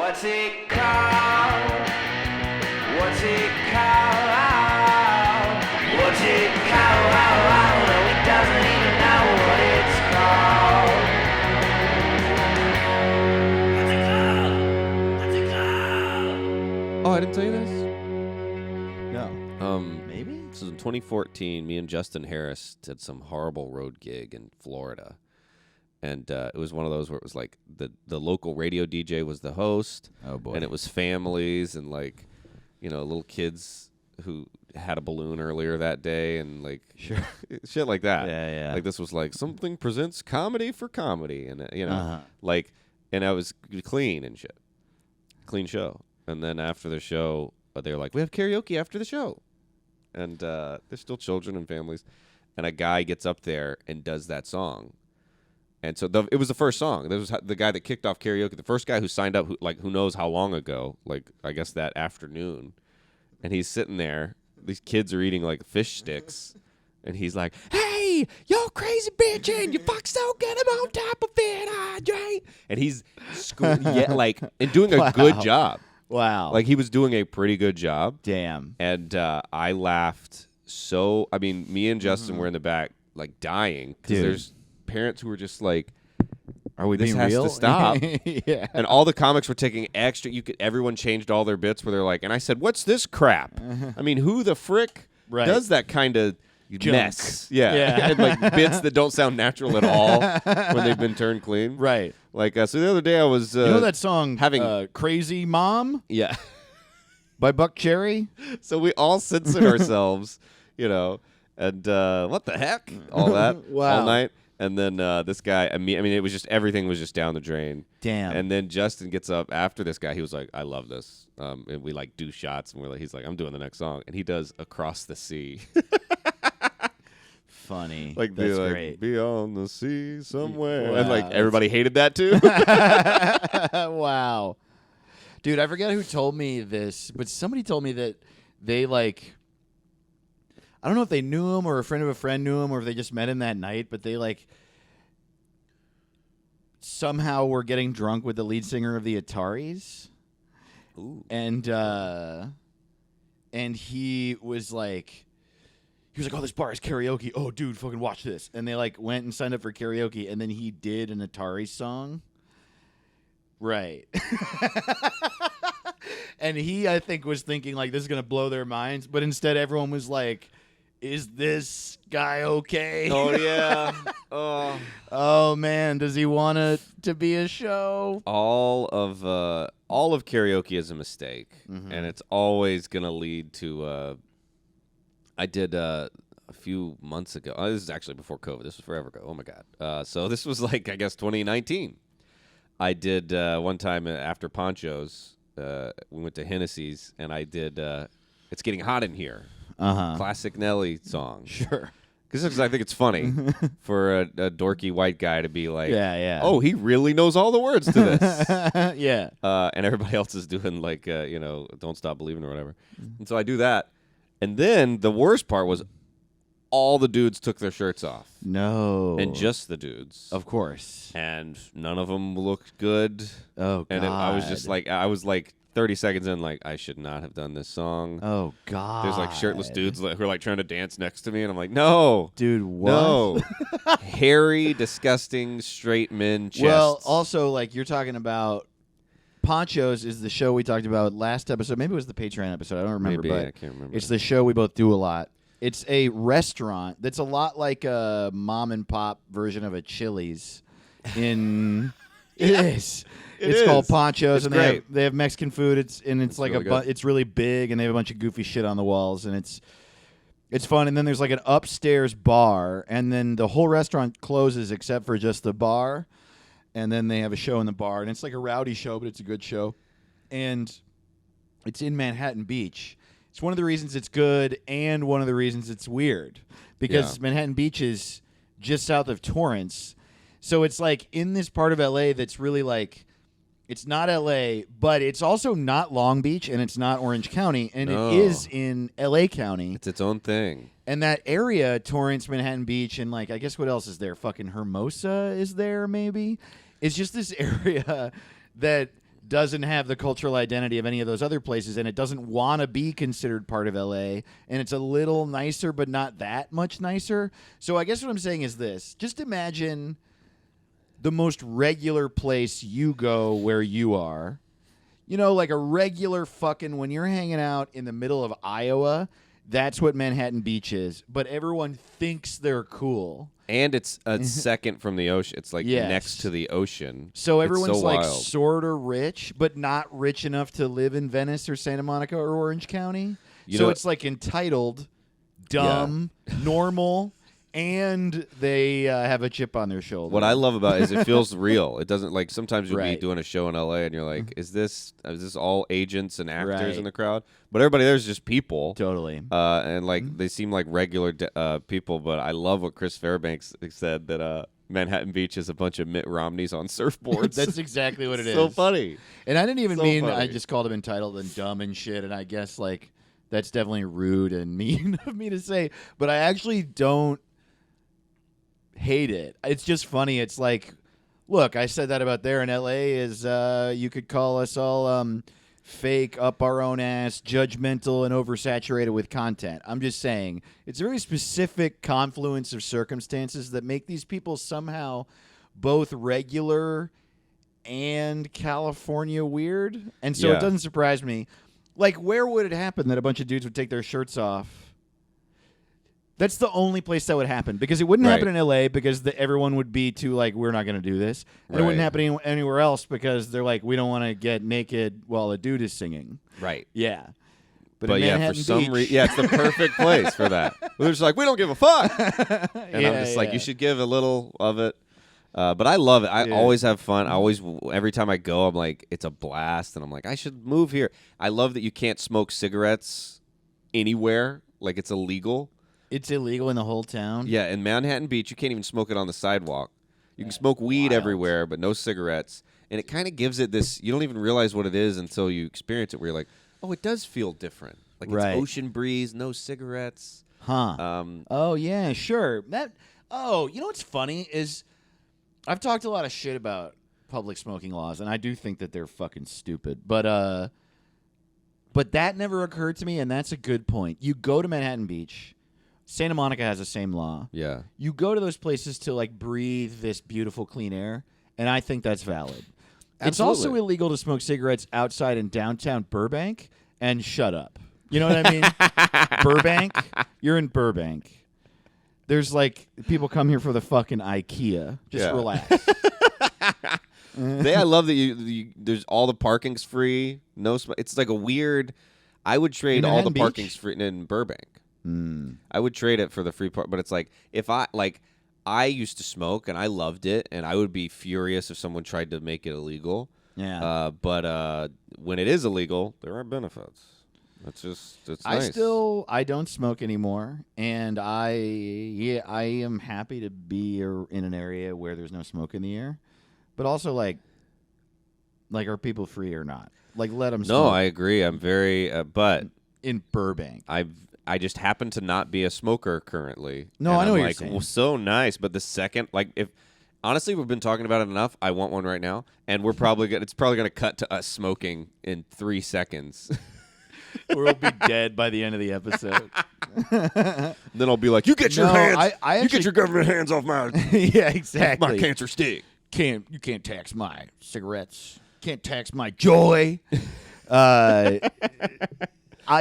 What's it called? What's it called? What's it called? No, he doesn't even know what it's called. What's it called? What's it called? Oh, I didn't tell you this? No. Maybe? So in 2014, me and Justin Harris did some horrible road gig in Florida. And it was one of those where it was like the local radio DJ was the host. Oh, boy. And it was families and like, little kids who had a balloon earlier that day and like shit like that. Yeah. Like this was like something presents comedy for comedy. And, like, and I was clean and shit. Clean show. And then after the show, they were like, we have karaoke after the show. And there's still children and families. And a guy gets up there and does that song. And so it was the first song. This was the guy that kicked off karaoke. The first guy who signed up, who knows how long ago, like I guess that afternoon. And he's sitting there. These kids are eating like fish sticks. And he's like, hey, yo crazy bitch, and you fuck so get him on top of it, Andre. And he's and doing a good job. Wow. Like he was doing a pretty good job. Damn. And I laughed so, me and Justin were in the back like dying. Because there's parents who were just like, "Are we this being has real?" to stop. Yeah. And all the comics were taking extra. Everyone changed all their bits where they're like, and I said, "What's this crap?" Who the frick does that kind of mess? Yeah. And like bits that don't sound natural at all when they've been turned clean. Right. Like so, the other day I was. You know that song, having "Crazy Mom"? Yeah. By Buck Cherry. So we all censored ourselves, and what the heck, all that, Wow. all night. And then this guy, it was just everything was just down the drain. Damn. And then Justin gets up after this guy. He was like, "I love this." And we like do shots, and he's like, "I'm doing the next song," and he does "Across the Sea." Funny. Like That's be like, great. "Beyond the sea somewhere," Wow, and like everybody hated that too. Wow. Dude, I forget who told me this, but somebody told me that they like, I don't know if they knew him or a friend of a friend knew him or if they just met him that night, but they like somehow were getting drunk with the lead singer of the Ataris. Ooh. And he was like, "Oh, this bar is karaoke. Oh, dude, fucking watch this." And they like went and signed up for karaoke, and then he did an Atari song. Right. And he, I think, was thinking like this is gonna blow their minds, but instead everyone was like, "Is this guy okay?" Oh yeah. Oh man, does he want it to be a show? All of karaoke is a mistake, and it's always gonna lead to. I did a few months ago. This is actually before COVID. This was forever ago. Oh my god. So this was like I guess 2019. I did one time after Ponchos. We went to Hennessy's, and I did "It's Getting Hot in Here." Classic Nelly song. Sure. Because I think it's funny for a dorky white guy to be like, Yeah. "Oh, he really knows all the words to this." Yeah. And everybody else is doing like, "Don't Stop Believing" or whatever. And so I do that. And then the worst part was all the dudes took their shirts off. No. And just the dudes. Of course. And none of them looked good. Oh, God. And I was just like, 30 seconds in, like, I should not have done this song. Oh, God. There's like shirtless dudes who are like trying to dance next to me. And I'm like, no. Dude, what? No. Hairy, disgusting, straight men chests. Well, also, like, you're talking about Ponchos is the show we talked about last episode. Maybe it was the Patreon episode. I don't remember. Maybe, but I can't remember. It's the show we both do a lot. It's a restaurant that's a lot like a mom and pop version of a Chili's. It is. It's called Ponchos, It's and great. they have Mexican food. It's like really good. it's really big, and they have a bunch of goofy shit on the walls, and it's fun. And then there's like an upstairs bar, and then the whole restaurant closes except for just the bar, and then they have a show in the bar, and it's like a rowdy show, but it's a good show, and it's in Manhattan Beach. It's one of the reasons it's good and one of the reasons it's weird because Manhattan Beach is just south of Torrance. So it's like in this part of LA that's really like, it's not LA, but it's also not Long Beach and it's not Orange County, and No. it is in LA County. It's its own thing. And that area, Torrance, Manhattan Beach, and like, I guess what else is there? Fucking Hermosa is there maybe? It's just this area that doesn't have the cultural identity of any of those other places, and it doesn't want to be considered part of LA, and it's a little nicer, but not that much nicer. So I guess what I'm saying is this. Just imagine the most regular place you go where you are. You know, like a regular fucking, when you're hanging out in the middle of Iowa, that's what Manhattan Beach is. But everyone thinks they're cool. And it's a second from the ocean. It's like Yes. next to the ocean. So everyone's so like wild. sort of rich, but not rich enough to live in Venice or Santa Monica or Orange County. You So know- it's like entitled, dumb, normal, and they have a chip on their shoulder. What I love about it is it feels real. It doesn't like sometimes you'll be Right. doing a show in LA and you're like, is this all agents and actors Right. in the crowd? But everybody there's just people. Totally. And like they seem like regular people. But I love what Chris Fairbanks said that Manhattan Beach is a bunch of Mitt Romneys on surfboards. That's exactly what it is. So funny. And I didn't even So mean, I funny. just called him entitled and dumb and shit, and I guess, like, that's definitely rude and mean of me to say, but I actually don't hate it. It's just funny. It's like, look, I said that about there in L.A. is you could call us all fake, up our own ass, judgmental, and oversaturated with content. I'm just saying, it's a very specific confluence of circumstances that make these people somehow both regular and California weird. And so Yeah. it doesn't surprise me. Like, where would it happen that a bunch of dudes would take their shirts off? That's the only place that would happen, because it wouldn't Right. happen in LA because everyone would be too like, we're not going to do this. And it wouldn't Right. happen anywhere else because they're like, we don't want to get naked while a dude is singing. Right. Yeah. But in yeah, for Manhattan some Beach, reason, yeah, it's the perfect place for that. They're just like, we don't give a fuck. And I'm just like, yeah. you should give a little of it. But I love it. I Dude. always have fun. I always, every time I go, I'm like, it's a blast. And I'm like, I should move here. I love that you can't smoke cigarettes anywhere. Like, it's illegal. It's illegal in the whole town. Yeah, in Manhattan Beach, you can't even smoke it on the sidewalk. You can smoke weed wild. everywhere, but no cigarettes. And it kind of gives it this, you don't even realize what it is until you experience it, where you're like, oh, it does feel different. Like, Right. it's ocean breeze, no cigarettes. Huh. Oh yeah, sure. That. Oh, you know what's funny is, I've talked a lot of shit about public smoking laws, and I do think that they're fucking stupid. But that never occurred to me, and that's a good point. You go to Manhattan Beach, Santa Monica has the same law. Yeah. You go to those places to like breathe this beautiful clean air, and I think that's valid. It's also Absolutely. illegal to smoke cigarettes outside in downtown Burbank, and shut up. You know what I mean? Burbank? You're in Burbank. There's like, people come here for the fucking IKEA. Just Yeah. relax. I love that you there's all the parking's free. No, it's like a weird. I would trade In all the Manhattan Beach? parking's free in Burbank. I would trade it for the free park, but it's like if I used to smoke and I loved it, and I would be furious if someone tried to make it illegal. Yeah. But when it is illegal, there are benefits. It's nice. I don't smoke anymore, and I am happy to be in an area where there's no smoke in the air, but also like are people free or not? Like, let them smoke. No, I agree. I'm very, but in Burbank. I just happen to not be a smoker currently. No, and I know I'm what you're like, saying. well, so nice. But the second, like, if honestly, we've been talking about it enough. I want one right now, and we're probably it's probably gonna cut to us smoking in 3 seconds. We'll be dead by the end of the episode. Then I'll be like, you get your No, hands, I you actually- get your government hands off my Yeah, exactly. my cancer stick. You can't tax my cigarettes. Can't tax my joy. I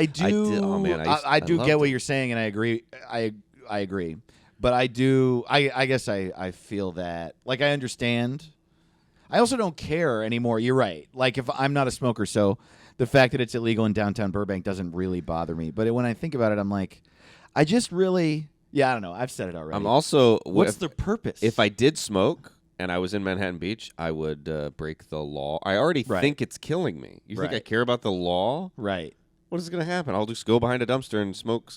do. oh, man, I do loved get what it. you're saying, and I agree. I agree, but I do. I guess I feel that. Like, I understand. I also don't care anymore. You're right. Like, if I'm not a smoker, so the fact that it's illegal in downtown Burbank doesn't really bother me. But when I think about it, I'm like, I just really. Yeah, I don't know. I've said it already. I'm also What's the purpose? if I did smoke and I was in Manhattan Beach, I would break the law. I already Right. think it's killing me. You think I Right. care about the law? right. What is going to happen? I'll just go behind a dumpster and smoke.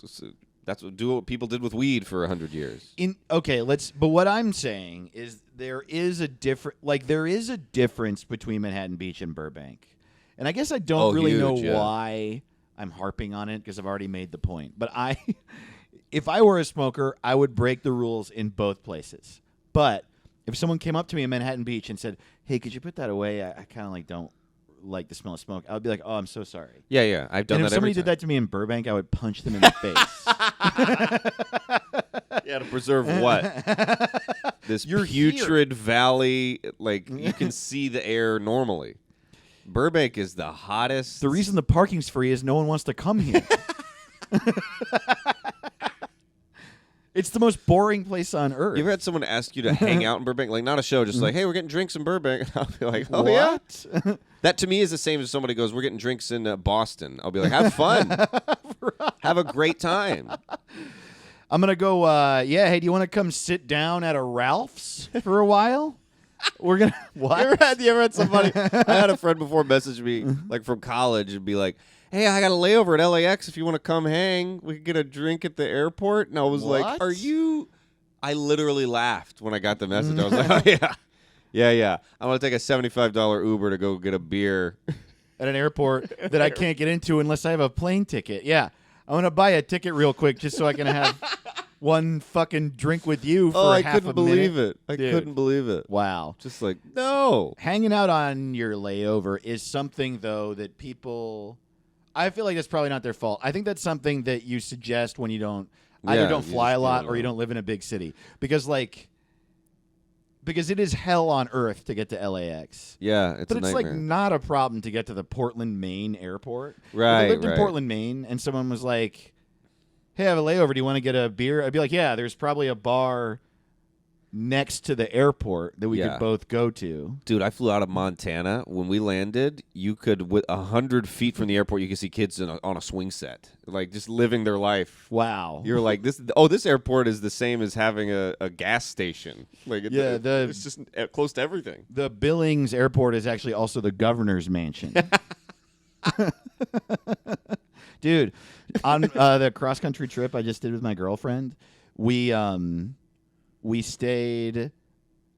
That's what people did with weed for 100 years. But what I'm saying is there is a difference between Manhattan Beach and Burbank. And I guess I don't Oh, really know huge, yeah. why I'm harping on it, because I've already made the point. But if I were a smoker, I would break the rules in both places. But if someone came up to me in Manhattan Beach and said, "Hey, could you put that away? I kind of like don't like the smell of smoke, I would be like, "Oh, I'm so sorry." Yeah. I've done And that if somebody every did that to me in Burbank, I would punch them in the face. Yeah, to preserve what? This You're putrid valley, like you can see the air normally. Burbank is the hottest. The reason the parking's free is no one wants to come here. It's the most boring place on earth. You ever had someone ask you to hang out in Burbank? Like, not a show, just like, hey, we're getting drinks in Burbank. I'll be like, oh, what? yeah? That to me is the same as somebody goes, we're getting drinks in Boston. I'll be like, have fun. Have a great time. I'm going to go, hey, do you want to come sit down at a Ralph's for a while? We're going to, what? You ever had somebody, I had a friend before message me, like from college, and be like, hey, I got a layover at LAX. If you want to come hang, we could get a drink at the airport. And I was like, are you? I literally laughed when I got the message. I was like, oh, yeah. I'm going to take a $75 Uber to go get a beer. At an airport that I can't get into unless I have a plane ticket. Yeah. I'm going to buy a ticket real quick just so I can have one fucking drink with you for I half couldn't a believe minute. it. I Dude. couldn't believe it. Wow. Just like, no. Hanging out on your layover is something, though, that people... I feel like that's probably not their fault. I think that's something that you suggest when you don't either don't fly a lot or you don't live in a big city. Because it is hell on earth to get to LAX. Yeah, it's But a it's nightmare. like not a problem to get to the Portland, Maine airport. Right, If I lived in right. Portland, Maine, and someone was like, hey, I have a layover. Do you want to get a beer? I'd be like, yeah, there's probably a bar next to the airport that we Yeah. could both go to. Dude, I flew out of Montana. When we landed, you could, 100 feet from the airport, you could see kids on a swing set, like just living their life. Wow. You're like, this airport is the same as having a gas station. Like, it's just close to everything. The Billings airport is actually also the governor's mansion. Dude, on the cross-country trip I just did with my girlfriend, we stayed...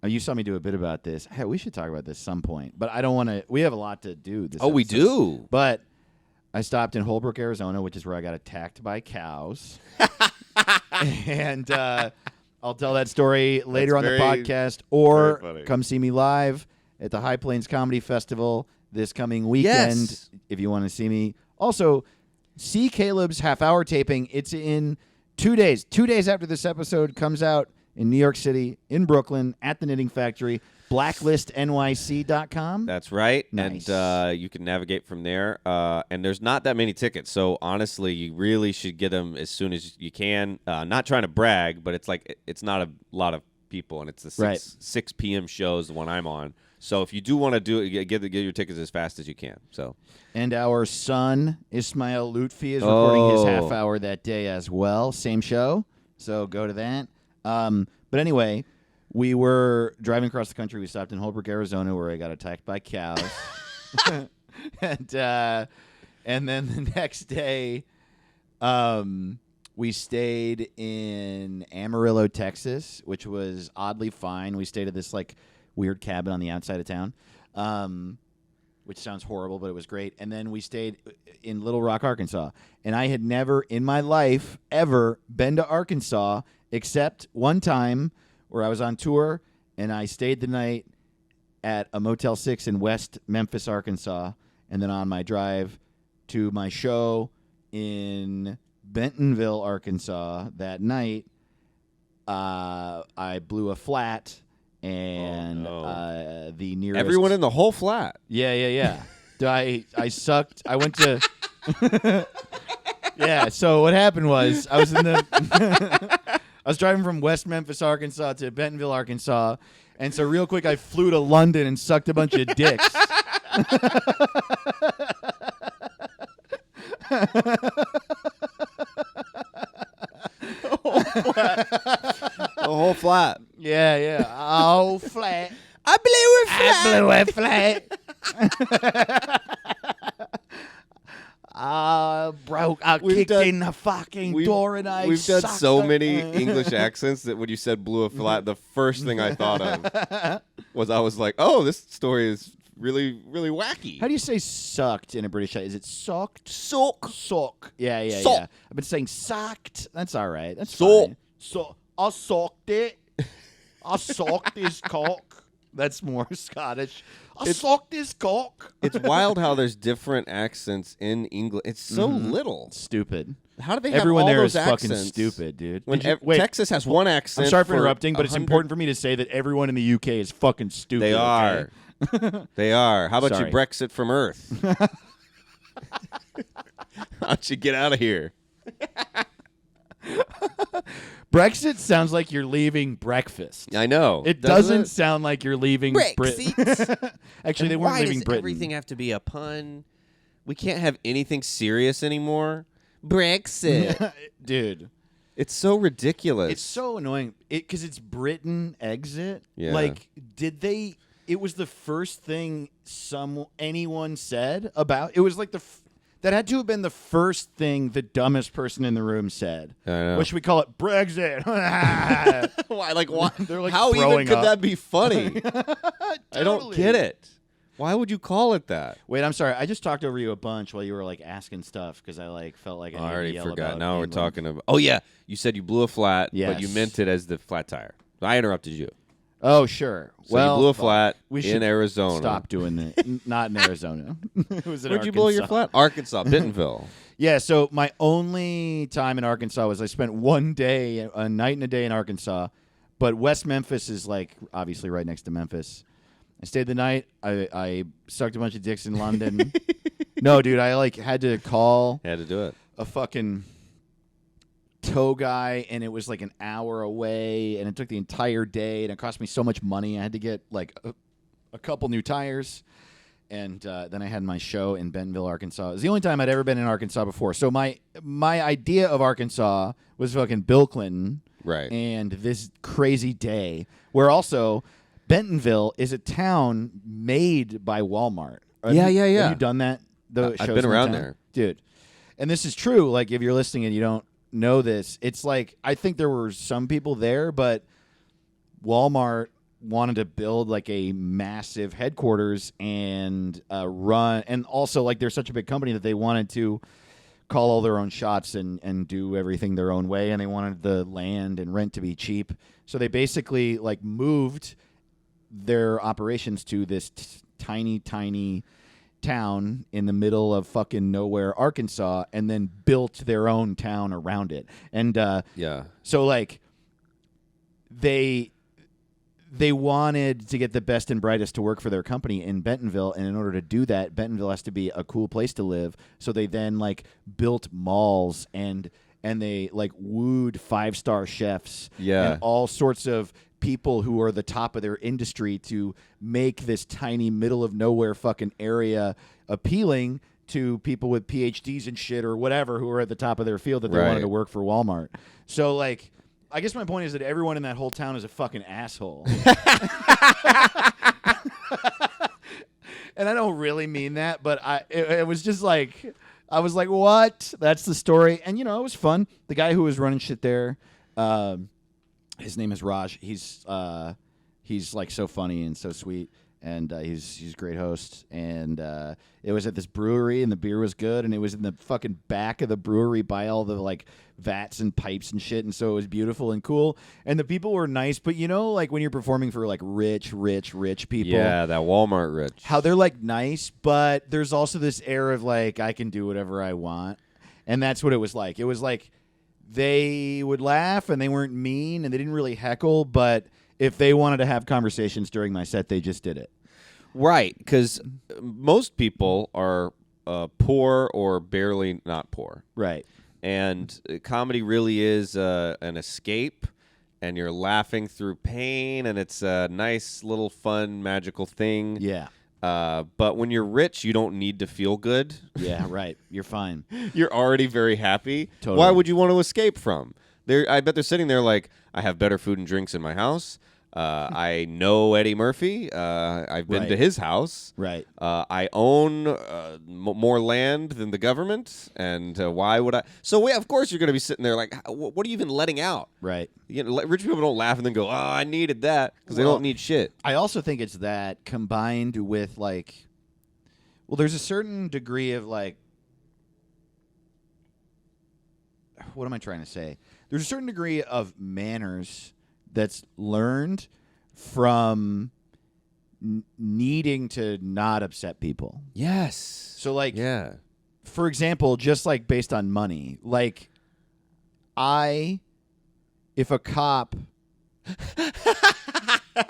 Oh, you saw me do a bit about this. Hey, we should talk about this some point. But I don't want to... We have a lot to do this We episode. do? But I stopped in Holbrook, Arizona, which is where I got attacked by cows. And I'll tell that story later on the podcast. Or very funny. come see me live at the High Plains Comedy Festival this coming weekend Yes. if you want to see me. Also, see Caleb's half-hour taping. It's in 2 days. 2 days after this episode comes out in New York City, in Brooklyn, at the Knitting Factory, blacklistnyc.com. That's right. Nice. And you can navigate from there. And there's not that many tickets. So, honestly, you really should get them as soon as you can. Not trying to brag, but it's like it's not a lot of people. And it's the 6 p.m. shows, the one I'm on. So if you do want to do it, get your tickets as fast as you can. So, and our son, Ismail Lutfi, is recording his Oh. half hour that day as well. Same show. So go to that. But anyway, we were driving across the country. We stopped in Holbrook, Arizona, where I got attacked by cows. And then the next day, we stayed in Amarillo, Texas, which was oddly fine. We stayed at this like weird cabin on the outside of town, which sounds horrible, but it was great. And then we stayed in Little Rock, Arkansas. And I had never in my life ever been to Arkansas except one time where I was on tour and I stayed the night at a Motel 6 in West Memphis, Arkansas. And then on my drive to my show in Bentonville, Arkansas that night, I blew a flat. And the nearest... everyone in the whole flat. Yeah. I sucked. I went to... Yeah, so what happened was I was in the... I was driving from West Memphis, Arkansas to Bentonville, Arkansas. And so real quick, I flew to London and sucked a bunch of dicks. The whole flat. Yeah. Oh, flat. I blew it flat. I blew it flat. I kicked in the fucking door and I We've done sucked so the- many English accents that when you said blew a flat, the first thing I thought of was I was like, oh, this story is really, really wacky. How do you say sucked in a British accent? Is it socked? Sock. Sock. Yeah. Sock. I've been saying sucked. That's all right. That's Sock. fine. So I socked it. I socked his cock. That's more Scottish. I suck this cock. It's wild how there's different accents in English. It's so little. Stupid. How do they have Everyone all there those is fucking accents? stupid, dude. When Wait, Texas has one accent. I'm sorry for interrupting, but it's 100 important for me to say that everyone in the UK is fucking stupid. They okay? are. They are. How about Sorry. you Brexit from Earth? How don't you get out of here? Brexit sounds like you're leaving breakfast. I know. It doesn't sound like you're leaving Britain. Brexit. Actually, they weren't why leaving does Britain. everything have to be a pun? We can't have anything serious anymore. Brexit. Dude. It's so ridiculous. It's so annoying because it's Britain exit. Yeah. Like, did they? It was the first thing anyone said about. It was like that had to have been the first thing the dumbest person in the room said. I know. What should we call it? Brexit. Why? Like, why? They're like how even throwing could up. that be funny? I don't Totally. get it. Why would you call it that? Wait, I'm sorry. I just talked over you a bunch while you were like asking stuff because I like felt like I I needed to already yell forgot. about Now we're England. talking about. Oh yeah, you said you blew a flat, but you Yes. meant it as the flat tire. I interrupted you. Oh sure. So well, you blew a fuck. flat We in should Arizona. Stop doing that. Not in Arizona. It was in Where'd you blow your Arkansas. flat? Arkansas, Bentonville. Yeah, so my only time in Arkansas was I spent one day, a night and a day in Arkansas, but West Memphis is like obviously right next to Memphis. I stayed the night. I sucked a bunch of dicks in London. No, dude, I like had to call Had to do it. a fucking tow guy, and it was like an hour away, and it took the entire day, and it cost me so much money. I had to get like a couple new tires. And then I had my show in Bentonville, Arkansas. It was the only time I'd ever been in Arkansas before. So my idea of Arkansas was fucking Bill Clinton. Right. And this crazy day where also Bentonville is a town made by Walmart. Yeah. Have you done that? I've shows been in the around town? there. Dude. And this is true. Like, if you're listening and you don't know this, it's like, I think there were some people there, but Walmart wanted to build like a massive headquarters and run, and also like they're such a big company that they wanted to call all their own shots and do everything their own way, and they wanted the land and rent to be cheap. So they basically like moved their operations to this tiny town in the middle of fucking nowhere, Arkansas, and then built their own town around it. And Yeah. so like they wanted to get the best and brightest to work for their company in Bentonville, and in order to do that, Bentonville has to be a cool place to live. So they then like built malls and they like wooed 5-star chefs Yeah. and all sorts of people who are the top of their industry to make this tiny middle of nowhere fucking area appealing to people with PhDs and shit or whatever who are at the top of their field that they Right. wanted to work for Walmart. So like, I guess my point is that everyone in that whole town is a fucking asshole. And I don't really mean that, but it was just like, I was like, what? That's the story. And, you know, it was fun. The guy who was running shit there, his name is Raj. He's like so funny and so sweet. And he's a great host. And it was at this brewery, and the beer was good. And it was in the fucking back of the brewery by all the like vats and pipes and shit. And so it was beautiful and cool. And the people were nice. But you know, like when you're performing for like rich people, Yeah, that Walmart rich. how they're like nice, but there's also this air of like I can do whatever I want. And that's what it was like. It was like they would laugh and they weren't mean and they didn't really heckle, but if they wanted to have conversations during my set, they just did it. Right, because most people are poor or barely not poor. Right. And comedy really is an escape, and you're laughing through pain, and it's a nice little fun magical thing. Yeah. But when you're rich, you don't need to feel good. Yeah, right. You're fine. You're already very happy. Totally. Why would you want to escape from? I bet they're sitting there like, I have better food and drinks in my house. I know Eddie Murphy. I've been Right. to his house. Right. I own more land than the government, and why would I? So, of course, you're going to be sitting there like, what are you even letting out? Right. You know, rich people don't laugh and then go, "Oh, I needed that," because they Well, don't need shit. I also think it's that combined with like, well, there's a certain degree of like, what am I trying to say? There's a certain degree of manners that's learned from needing to not upset people. Yes. So like, yeah. For example, just like based on money, like if a cop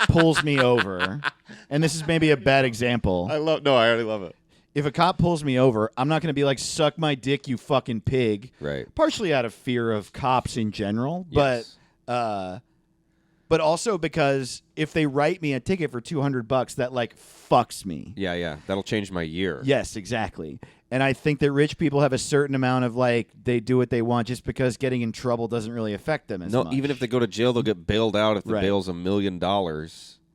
pulls me over, and this is maybe a bad example. I already love it. If a cop pulls me over, I'm not going to be like, suck my dick, you fucking pig. Right. Partially out of fear of cops in general, Yes. but also because if they write me a ticket for $200, that like fucks me. Yeah. That'll change my year. Yes, exactly. And I think that rich people have a certain amount of like they do what they want just because getting in trouble doesn't really affect them as much. No, even if they go to jail, they'll get bailed out. If the Right. bail's $1 million,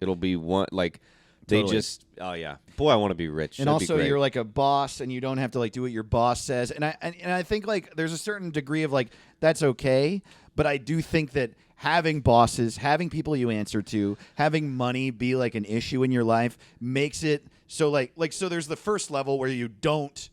it'll be one like they Totally. just. Oh yeah, boy, I want to be rich. And That'd be also, great. you're like a boss, and you don't have to like do what your boss says. And I think like there's a certain degree of like that's okay, but I do think that having bosses, having people you answer to, having money be like an issue in your life makes it so like so. There's the first level where you don't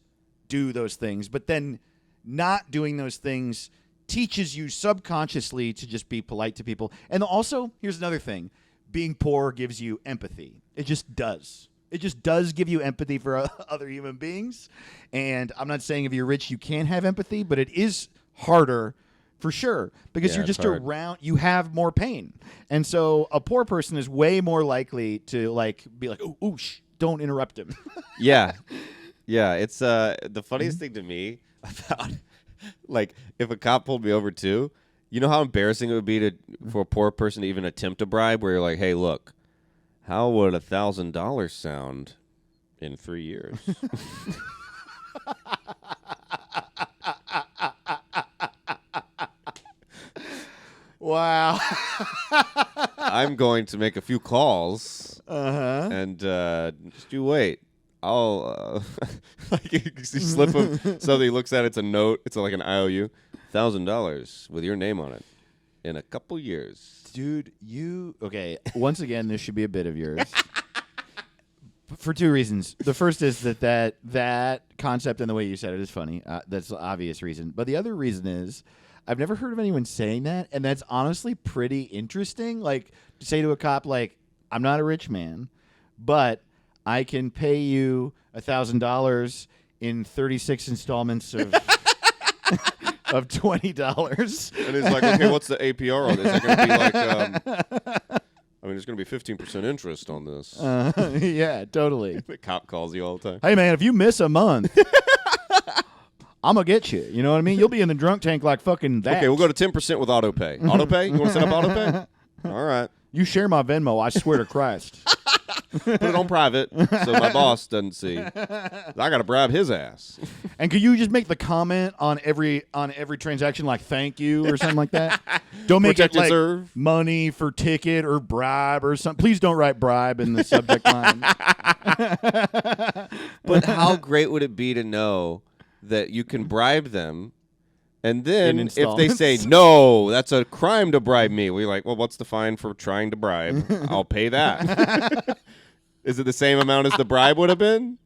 do those things, but then not doing those things teaches you subconsciously to just be polite to people. And also, here's another thing: being poor gives you empathy. It just does. It just does give you empathy for other human beings. And I'm not saying if you're rich you can't have empathy, but it is harder for sure because Yeah, you're it's just hard. around. You have more pain, and so a poor person is way more likely to like be like, "Ooh, shh, don't interrupt him." Yeah. It's the funniest thing to me about like if a cop pulled me over too. You know how embarrassing it would be for a poor person to even attempt a bribe, where you're like, "Hey, look, how would $1,000 sound in 3 years?" Wow. I'm going to make a few calls. Uh-huh. And just you wait. I'll like you slip him something. He looks at it, it's a note. It's like an IOU, $1,000 with your name on it in a couple years. Dude, okay. Once again, this should be a bit of yours. For two reasons. The first is that concept and the way you said it is funny. That's the obvious reason. But the other reason is I've never heard of anyone saying that, and that's honestly pretty interesting. Like to say to a cop, like, I'm not a rich man, but I can pay you $1,000 in 36 installments of of $20. And he's like, okay, what's the APR on this? Is it going to be like, there's going to be 15% interest on this. Yeah, totally. The cop calls you all the time. Hey, man, if you miss a month, I'm going to get you. You know what I mean? You'll be in the drunk tank like fucking that. Okay, we'll go to 10% with auto pay. Auto pay? You want to set up auto pay? All right. You share my Venmo, I swear to Christ. Put it on private so my boss doesn't see. I got to bribe his ass. And could you just make the comment on every transaction like thank you or something like that? Don't make Protect it like reserve. money for ticket or bribe or something. Please don't write bribe in the subject line. But how great would it be to know that you can bribe them, and then In if they say, no, that's a crime to bribe me, we're like, well, what's the fine for trying to bribe? I'll pay that. Is it the same amount as the bribe would have been?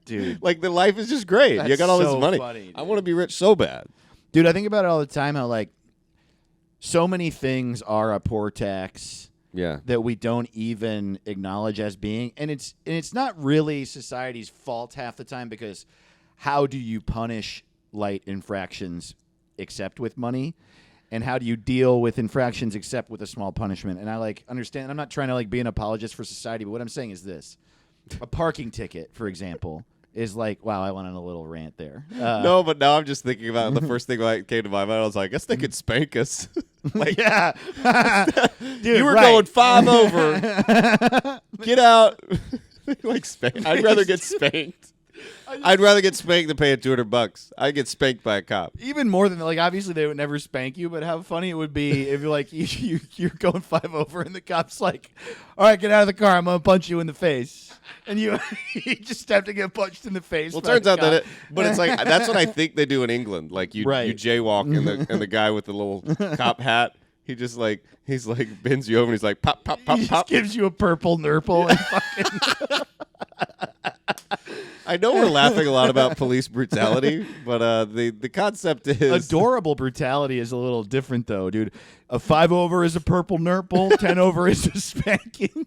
Dude. Like, the life is just great. You That's got all so this money. funny, I dude. want to be rich so bad. Dude, I think about it all the time how like so many things are a poor tax Yeah. that we don't even acknowledge as being, and it's not really society's fault half the time, because how do you punish light infractions except with money, and how do you deal with infractions except with a small punishment? And I like understand. I'm not trying to like be an apologist for society, but what I'm saying is this: a parking ticket, for example, is like, wow, I went on a little rant there. No, but now I'm just thinking about the first thing that came to my mind. I was like, I guess they could spank us. Like, yeah, dude, you were right. going 5 over. Get out. Like spank. I'd rather get spanked. I'd rather get spanked than paying $200. I'd get spanked by a cop. Even more than like, obviously they would never spank you, but how funny it would be if you're like you're going 5 over and the cop's like, all right, get out of the car, I'm gonna punch you in the face, and you just have to get punched in the face. Well, it by turns the out that cop. but it's like that's what I think they do in England. Like you Right. jaywalk and the guy with the little cop hat, he's like bends you over and he's like pop pop pop He just pop. gives you a purple nurple and fucking. I know we're laughing a lot about police brutality, but the concept is Adorable brutality is a little different, though, dude. A 5 over is a purple nurple. 10 over is a spanking.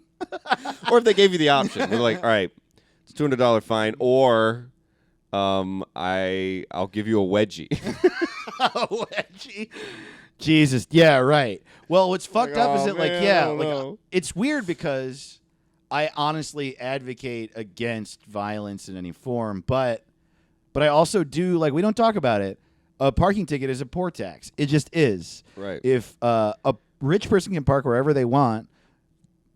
or if they gave you the option, they're like, all right, it's $200 fine, or I'll give you a wedgie. A wedgie. Jesus, yeah, right. Well, what's fucked up is that, it's weird because I honestly advocate against violence in any form, but I also do, we don't talk about it. A parking ticket is a poor tax. It just is. Right. If a rich person can park wherever they want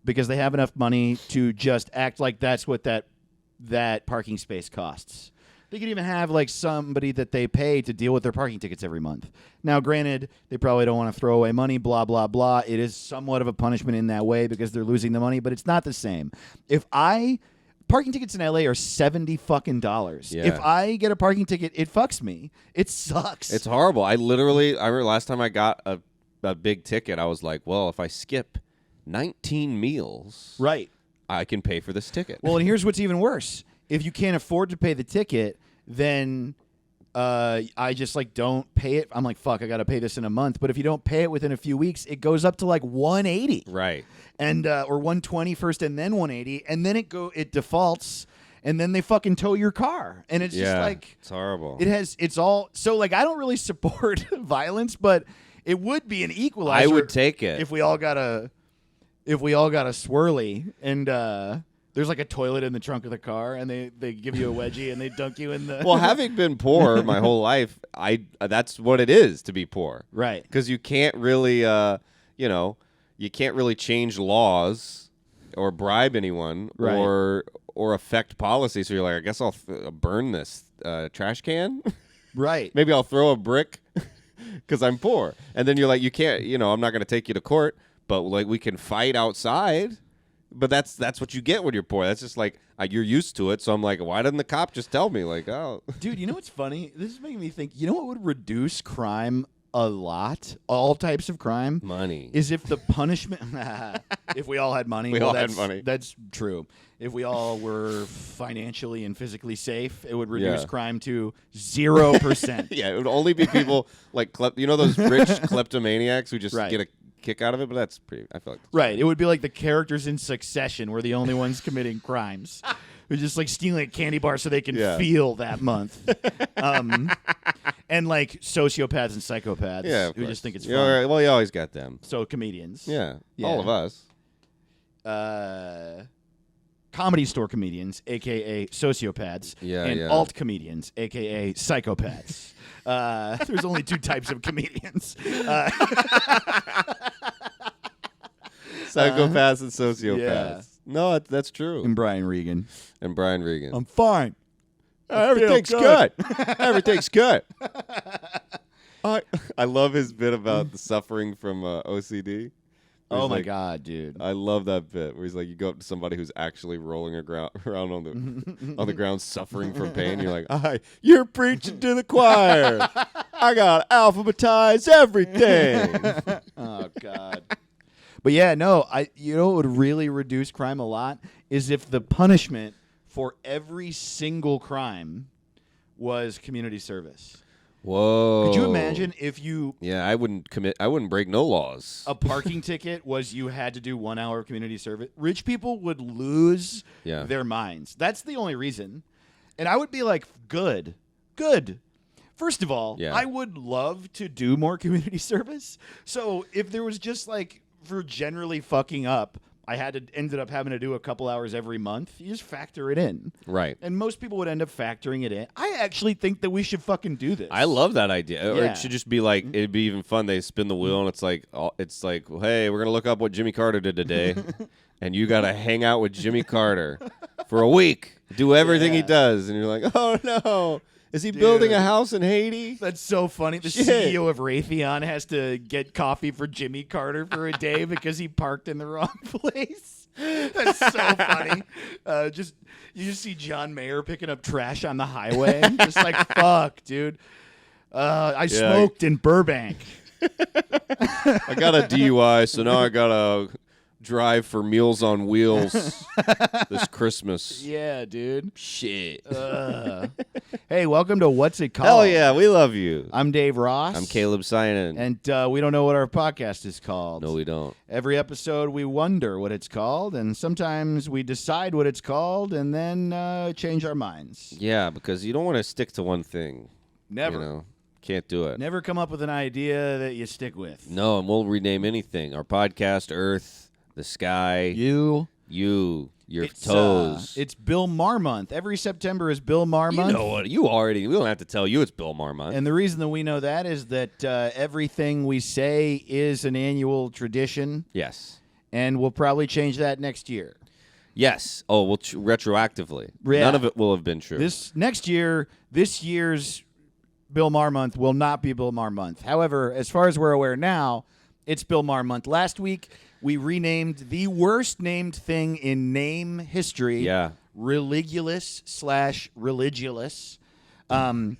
because they have enough money to just act like that's what that parking space costs. They could even have somebody that they pay to deal with their parking tickets every month. Now, granted, they probably don't want to throw away money, blah, blah, blah. It is somewhat of a punishment in that way because they're losing the money, but it's not the same. Parking tickets in LA are $70 fucking dollars. Yeah. If I get a parking ticket, it fucks me. It sucks. It's horrible. I remember last time I got a big ticket, I was like, well, if I skip 19 meals, right. I can pay for this ticket. Well, and here's what's even worse. If you can't afford to pay the ticket, then I just don't pay it. I'm like, fuck, I got to pay this in a month. But if you don't pay it within a few weeks, it goes up to $180. Right. And or $120 first and then $180, and then it defaults, and then they fucking tow your car. And it's just it's horrible. It's all so I don't really support violence, but it would be an equalizer. I would take it if we all got a swirly and there's a toilet in the trunk of the car, and they give you a wedgie and they dunk you in the. Well, having been poor my whole life, that's what it is to be poor. Right. Because you can't really, you can't really change laws or bribe anyone right. or affect policy. So you're like, I guess I'll burn this trash can. Right. Maybe I'll throw a brick because I'm poor. And then you're like, you can't, I'm not going to take you to court, but we can fight outside. But that's what you get when you're poor. That's just you're used to it. So I'm like, why didn't the cop just tell me? Dude, you know what's funny? This is making me think. You know what would reduce crime a lot? All types of crime. Money. Is if the punishment. If we all had money. We all had money. That's true. If we all were financially and physically safe, it would reduce crime to 0%. Yeah, it would only be people those rich kleptomaniacs who just get a kick out of it, but that's pretty. I feel like right. It would be like the characters in Succession, were the only ones committing crimes, who just stealing a candy bar so they can feel that month, and sociopaths and psychopaths who just think it's fun. Right. Well, you always got them. So comedians, all of us. Comedy store comedians, aka sociopaths, and alt comedians, aka psychopaths. There's only 2 types of comedians. Psychopaths and sociopaths. Yeah. No, that's true. And Brian Regan. I'm fine. Everything's good. Everything's good. I love his bit about the suffering from OCD. Oh my God, dude! I love that bit where he's like, you go up to somebody who's actually rolling around on the ground, suffering from pain. You're like, you're preaching to the choir. I gotta alphabetize everything. Oh God! But yeah, no, what would really reduce crime a lot is if the punishment for every single crime was community service. Whoa. Could you imagine if you... Yeah, I wouldn't break no laws. A parking ticket was you had to do 1 hour of community service. Rich people would lose their minds. That's the only reason. And I would be like, good. First of all, I would love to do more community service. So if there was just for generally fucking up, I ended up having to do a couple hours every month. You just factor it in. Right. And most people would end up factoring it in. I actually think that we should fucking do this. I love that idea. Or it should just be it'd be even fun. They spin the wheel and it's like, hey, we're going to look up what Jimmy Carter did today. And you got to hang out with Jimmy Carter for a week. Do everything he does. And you're like, oh, no. Is he building a house in Haiti? That's so funny. The CEO of Raytheon has to get coffee for Jimmy Carter for a day because he parked in the wrong place. That's so funny. You just see John Mayer picking up trash on the highway. Just fuck, dude. I smoked in Burbank. I got a DUI, so now I got to drive for Meals on Wheels this Christmas. Yeah, dude. Shit. Hey, welcome to What's It Called? Hell yeah, we love you. I'm Dave Ross. I'm Caleb Sinan. And we don't know what our podcast is called. No, we don't. Every episode we wonder what it's called, and sometimes we decide what it's called and then change our minds. Yeah, because you don't want to stick to one thing. Never. You know? Can't do it. Never come up with an idea that you stick with. No, and we'll rename anything. Our podcast, Earth, the sky, You. your It's, toes. it's Bill Maher month. Every September is Bill Maher You month. know what? We don't have to tell you it's Bill Maher month. And the reason that we know that is that everything we say is an annual tradition, Yes. and we'll probably change that next year. Yes. Oh, well, retroactively. Yeah. None of it will have been true. This year's Bill Maher month will not be Bill Maher month. However, as far as we're aware now, it's Bill Maher month. Last week, we renamed the worst named thing in name history. Yeah. Religulous/religious. And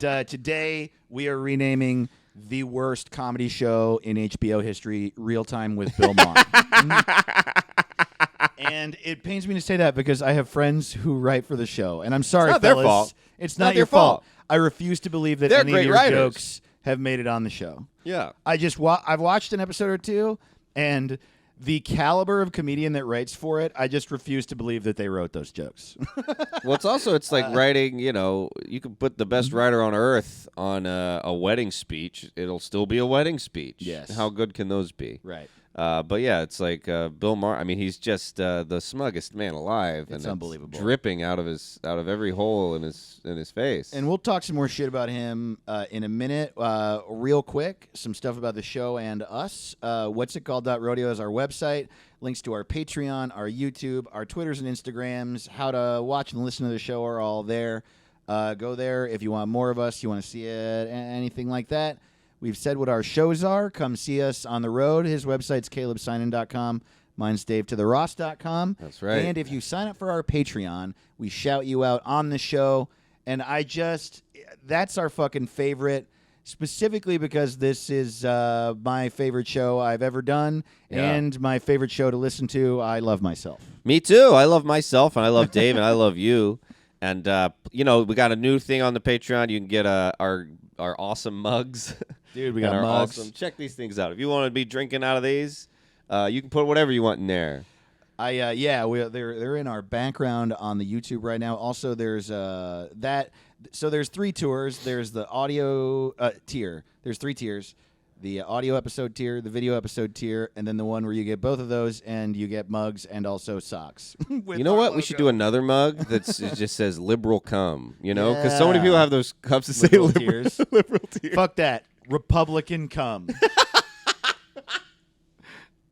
today we are renaming the worst comedy show in HBO history, Real Time with Bill Maher. And it pains me to say that because I have friends who write for the show, and I'm sorry, It's not their fellas. fault. It's not your fault. I refuse to believe that They're any of great your writers. jokes have made it on the show. Yeah. I've watched an episode or two, and the caliber of comedian that writes for it, I just refuse to believe that they wrote those jokes. Well, it's like writing, you can put the best writer on earth on a wedding speech. It'll still be a wedding speech. Yes. How good can those be? Right. But yeah, it's like Bill Maher. I mean, he's just the smuggest man alive, It's and unbelievable. dripping out of every hole in his face. And we'll talk some more shit about him in a minute. Real quick, some stuff about the show and us. What's It Called .rodeo is our website. Links to our Patreon, our YouTube, our Twitters and Instagrams. How to watch and listen to the show are all there. Go there if you want more of us, you want to see it, anything like that. We've said what our shows are. Come see us on the road. His website's calebsinan.com. Mine's davetotheross.com. That's right. And if you sign up for our Patreon, we shout you out on the show. And that's our fucking favorite, specifically because this is my favorite show I've ever done and my favorite show to listen to. I love myself. Me too. I love myself, and I love Dave, and I love you. And we got a new thing on the Patreon. You can get our awesome mugs. Dude, we got mugs. Awesome. Check these things out. If you want to be drinking out of these, you can put whatever you want in there. They're in our background on the YouTube right now. Also, there's So there's 3 tours. There's the audio tier. There's 3 tiers. The audio episode tier, the video episode tier, and then the one where you get both of those and you get mugs and also socks. You know what? We should do another mug it just says liberal cum, because so many people have those cups that say liberal tears. liberal tears. Fuck that. Republican cum.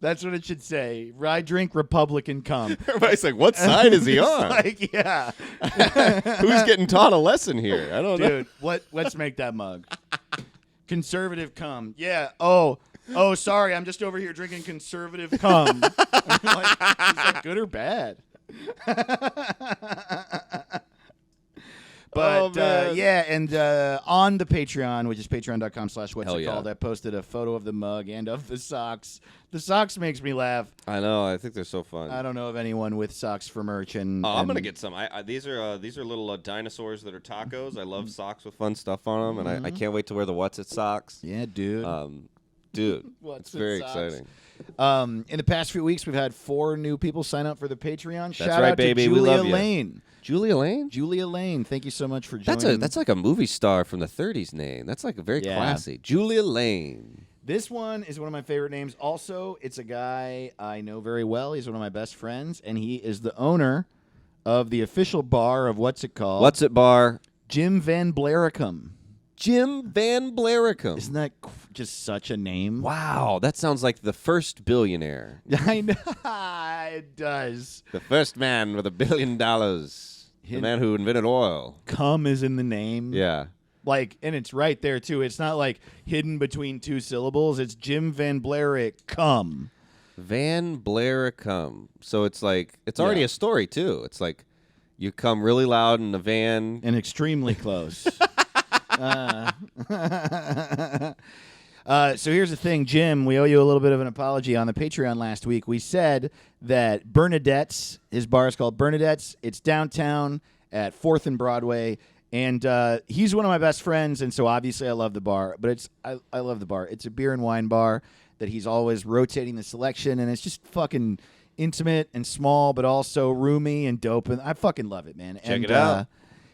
That's what it should say. I drink Republican cum. Everybody's like, what side is he on? Like, yeah. Who's getting taught a lesson here? I don't know. Dude, let's make that mug. Conservative cum. Yeah. Oh, sorry. I'm just over here drinking conservative cum. I'm like, is that good or bad? But and on the Patreon, which is patreon.com/whatsitcalled, I posted a photo of the mug and of the socks. The socks makes me laugh. I know. I think they're so fun. I don't know of anyone with socks for merch. And I'm gonna get some. These are little dinosaurs that are tacos. I love socks with fun stuff on them, and I can't wait to wear the What's It socks. Yeah, dude. Dude, What's it's very It socks? exciting. In the past few weeks, we've had 4 new people sign up for the Patreon. Shout right, out baby. to We Julia love you. Lane. Julia Lane? Julia Lane, thank you so much for joining. That's like a movie star from the 30s name. That's like a very classy. Julia Lane. This one is one of my favorite names. Also, it's a guy I know very well. He's one of my best friends, and he is the owner of the official bar of What's It Called? What's It Bar? Jim Van Blaricum. Jim Van Blaricum. Isn't that just such a name? Wow, that sounds like the first billionaire. I know. It does. The first man with $1 billion. The man who invented oil. Cum is in the name. Yeah. And it's right there, too. It's not like hidden between 2 syllables. It's Jim Van Blaricum. Van Blaricum. So it's like, it's already a story, too. It's like, you come really loud in the van. And extremely close. So here's the thing, Jim. We owe you a little bit of an apology. On the Patreon last week, we said that Bernadette's, his bar is called Bernadette's. It's downtown at 4th and Broadway. And he's one of my best friends, and so obviously I love the bar. But I love the bar. It's a beer and wine bar that he's always rotating the selection, and it's just fucking intimate and small, but also roomy and dope. And I fucking love it, man. Check it out.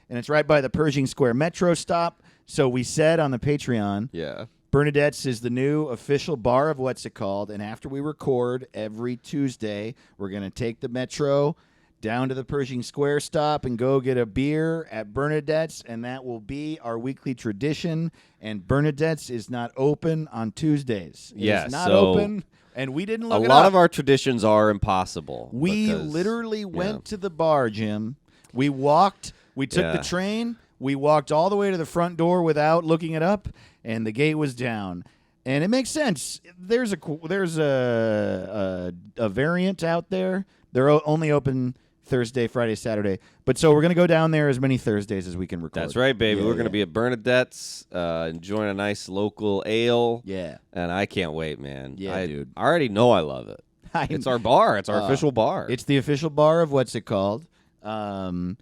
And it's right by the Pershing Square Metro stop. So we said on the Patreon, Bernadette's is the new official bar of What's It Called. And after we record every Tuesday, we're going to take the Metro down to the Pershing Square stop and go get a beer at Bernadette's, and that will be our weekly tradition. And Bernadette's is not open on Tuesdays. It's not open, and we didn't look it up. A lot of our traditions are impossible. We literally went to the bar, Jim. We walked. We took the train. We walked all the way to the front door without looking it up, and the gate was down. And it makes sense. There's a variant out there. They're only open Thursday, Friday, Saturday. But so we're going to go down there as many Thursdays as we can record. That's right, baby. We're going to be at Bernadette's, enjoying a nice local ale. Yeah. And I can't wait, man. Yeah, dude. I already know I love it. It's our bar. It's our official bar. It's the official bar of What's It Called. So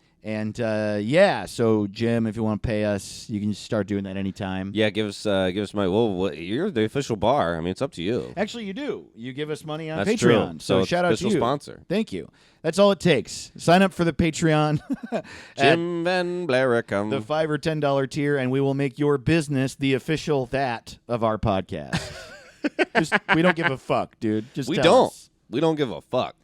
Jim, if you want to pay us, you can just start doing that anytime. Yeah, give us money. Well, you're the official bar. I mean, it's up to you. Actually, you do. You give us money on That's Patreon. True. So shout out to you. Official sponsor. Thank you. That's all it takes. Sign up for the Patreon. Jim Van Blaricum. The $5 or $10 tier, and we will make your business the official that of our podcast. We don't give a fuck, dude. We tell don't. us. We don't give a fuck.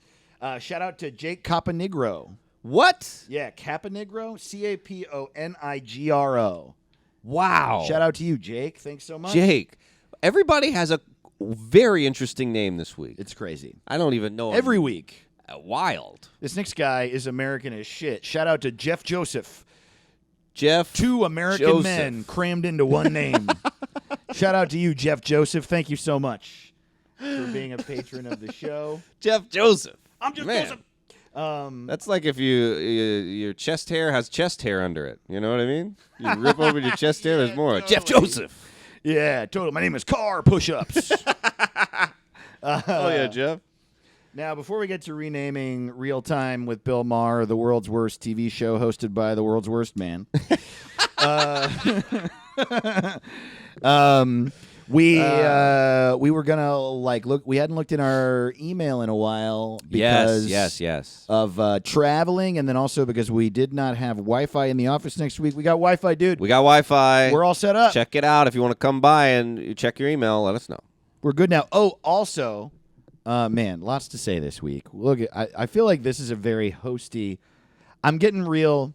Shout out to Jake Caponigro. What? Yeah, Caponigro, Caponigro. Wow. Shout out to you, Jake. Thanks so much. Jake. Everybody has a very interesting name this week. It's crazy. I don't even know. Every week. Wild. This next guy is American as shit. Shout out to Jeff Joseph. Jeff 2 American Joseph. men crammed into one name. Shout out to you, Jeff Joseph. Thank you so much for being a patron of the show. Jeff Joseph. I'm Jeff Man. Joseph. That's like if your chest hair has chest hair under it. You know what I mean? You rip over your chest hair, there's more. Totally. Jeff Joseph. Yeah, totally. My name is Car Push-Ups. Oh, yeah, Jeff. Now, before we get to renaming Real Time with Bill Maher, the world's worst TV show hosted by the world's worst man, we were gonna look. We hadn't looked in our email in a while because yes of traveling, and then also because we did not have Wi-Fi in the office next week. We got Wi-Fi, dude. We got Wi-Fi. We're all set up. Check it out if you want to come by and check your email. Let us know. We're good now. Oh, also. Man, lots to say this week. Look, I feel like this is a very hosty. I'm getting real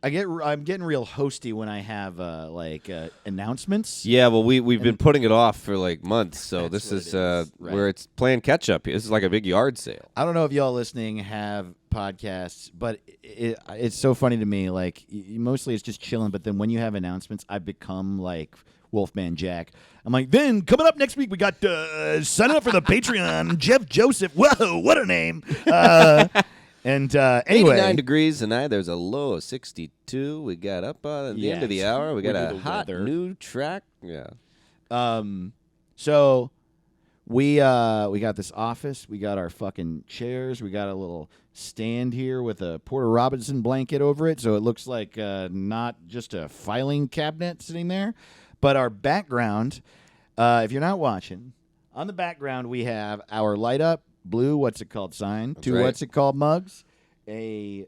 hosty when I have announcements. Yeah, well, we've been putting it off for like months, so this is right. where it's playing catch up. This is like a big yard sale. I don't know if y'all listening have podcasts, but it's so funny to me. Like mostly it's just chilling, but then when you have announcements, I become like Wolfman Jack. I'm like, then coming up next week, we got sign up for the Patreon. Jeff Joseph. Whoa, what a name. Anyway, 89 degrees tonight. There's a low of 62. We got up at the end of the hour. We got a hot new track. Yeah. So we got this office. We got our fucking chairs. We got a little stand here with a Porter Robinson blanket over it, so it looks like not just a filing cabinet sitting there. But our background, if you're not watching, on the background we have our light up blue What's It Called sign, That's 2 right. What's It Called mugs, a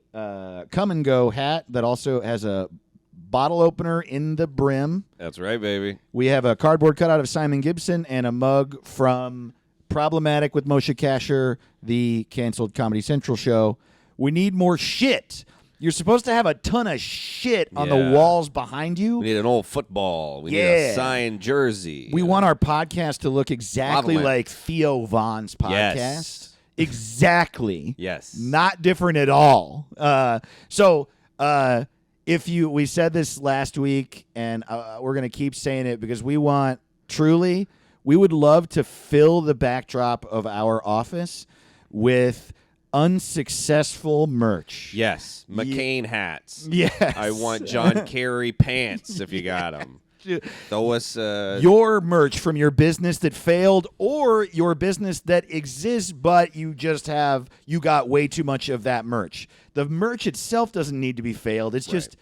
Come and Go hat that also has a bottle opener in the brim. That's right, baby. We have a cardboard cutout of Simon Gibson and a mug from Problematic with Moshe Kasher, the canceled Comedy Central show. We need more shit. You're supposed to have a ton of shit on the walls behind you. We need an old football. We need a signed jersey. We want our podcast to look exactly like Theo Von's podcast. Yes. Exactly. Yes. Not different at all. We said this last week, and we're going to keep saying it because we would love to fill the backdrop of our office with unsuccessful merch. Yes. McCain hats. Yes. I want John Kerry pants if you got them. Throw us your merch from your business that failed or your business that exists, but you got way too much of that merch. The merch itself doesn't need to be failed. It's just,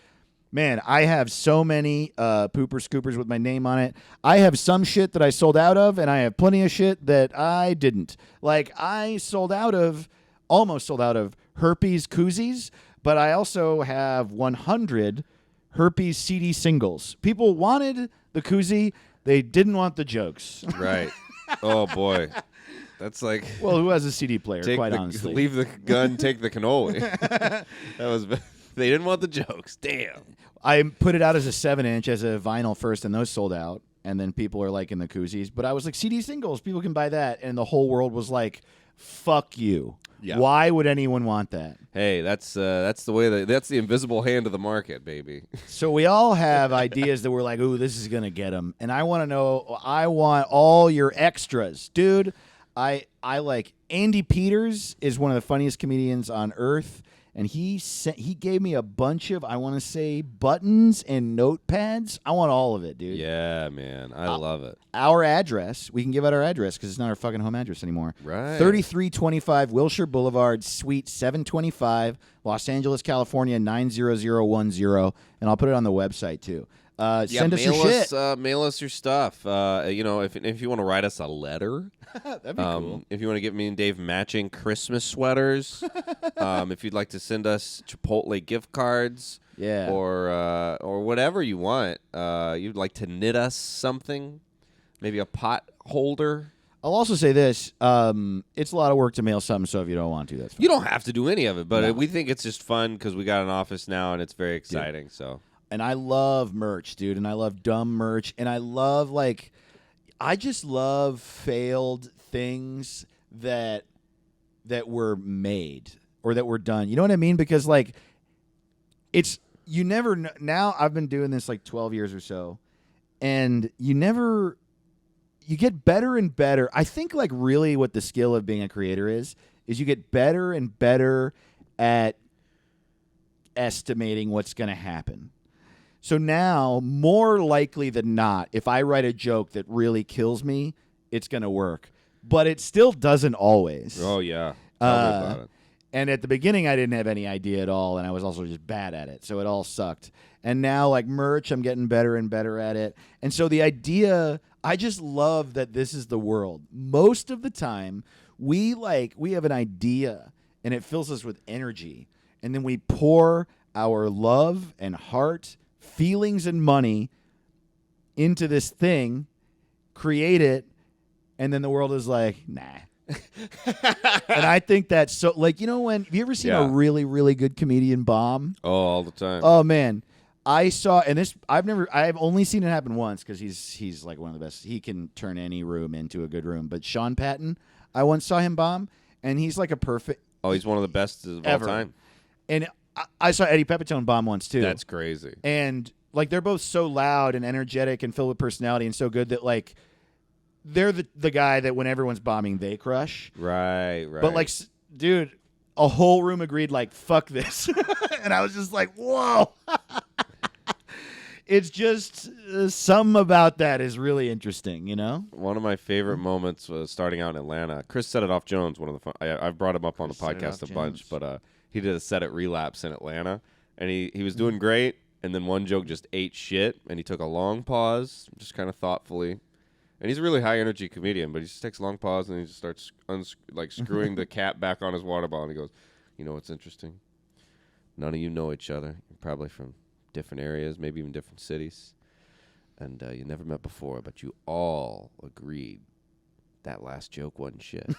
man, I have so many pooper scoopers with my name on it. I have some shit that I sold out of, and I have plenty of shit that I didn't. Like, I almost sold out of herpes koozies, but I also have 100 herpes CD singles. People wanted the koozie. They didn't want the jokes. Right. Oh, boy. That's like... Well, who has a CD player, quite honestly? Leave the gun, take the cannoli. They didn't want the jokes. Damn. I put it out as a 7-inch, as a vinyl first, and those sold out. And then people are liking the koozies. But I was like, CD singles, people can buy that. And the whole world was like, fuck you. Yeah. Why would anyone want that? Hey, that's the way that's the invisible hand of the market, baby. So we all have ideas that we're like, ooh, this is gonna get them, and I want to know. I want all your extras, dude. I like Andy Peters is one of the funniest comedians on earth, and he gave me a bunch of, I want to say, buttons and notepads. I want all of it, dude. Yeah, man. I love it. Our address, we can give out our address because it's not our fucking home address anymore. Right. 3325 Wilshire Boulevard, Suite 725, Los Angeles, California, 90010. And I'll put it on the website, too. Send us your shit. Mail us your stuff. If you want to write us a letter, that'd be cool. If you want to give me and Dave matching Christmas sweaters, if you'd like to send us Chipotle gift cards, or whatever you want, you'd like to knit us something, maybe a pot holder. I'll also say this: it's a lot of work to mail something. So if you don't want to, that's fine. You don't have to do any of it, but we think it's just fun because we got an office now and it's very exciting. Dude. So. And I love merch, dude, and I love dumb merch, and I love, I just love failed things that were made or that were done. You know what I mean? Because, you never know. Now I've been doing this 12 years or so, and you get better and better. I think, really what the skill of being a creator is you get better and better at estimating what's going to happen. So now, more likely than not, if I write a joke that really kills me, it's going to work. But it still doesn't always. Oh, yeah. Tell me about it. And at the beginning, I didn't have any idea at all, and I was also just bad at it. So it all sucked. And now, merch, I'm getting better and better at it. And so the idea, I just love that this is the world. Most of the time, we have an idea, and it fills us with energy. And then we pour our love and heart, feelings and money into this thing, create it, and then the world is like, nah. And I think that's so, have you ever seen a really, really good comedian bomb? Oh, all the time. Oh, man. I saw, and this, I've only seen it happen once because he's one of the best. He can turn any room into a good room. But Sean Patton, I once saw him bomb, and he's a perfect. Oh, he's one of the best of all time. And I saw Eddie Pepitone bomb once, too. That's crazy. And, they're both so loud and energetic and filled with personality and so good that, they're the guy that when everyone's bombing, they crush. Right. But, dude, a whole room agreed, fuck this. And I was just like, whoa. It's just something about that is really interesting, you know? One of my favorite moments was starting out in Atlanta. Chris Set It Off Jones, one of the I've brought him up on the podcast a bunch, but he did a set at Relapse in Atlanta, and he was doing great, and then one joke just ate shit, and he took a long pause, just kind of thoughtfully. And he's a really high-energy comedian, but he just takes a long pause, and he just starts screwing the cap back on his water bottle, and he goes, you know what's interesting? None of you know each other. You're probably from different areas, maybe even different cities, and you never met before, but you all agreed that last joke wasn't shit.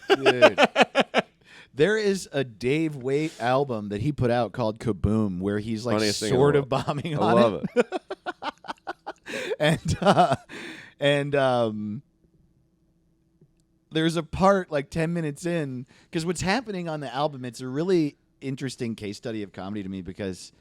Dude. There is a Dave Waite album that he put out called Kaboom, where he's sort of bombing on it. I love it. and there's a part 10 minutes in, because what's happening on the album, it's a really interesting case study of comedy to me because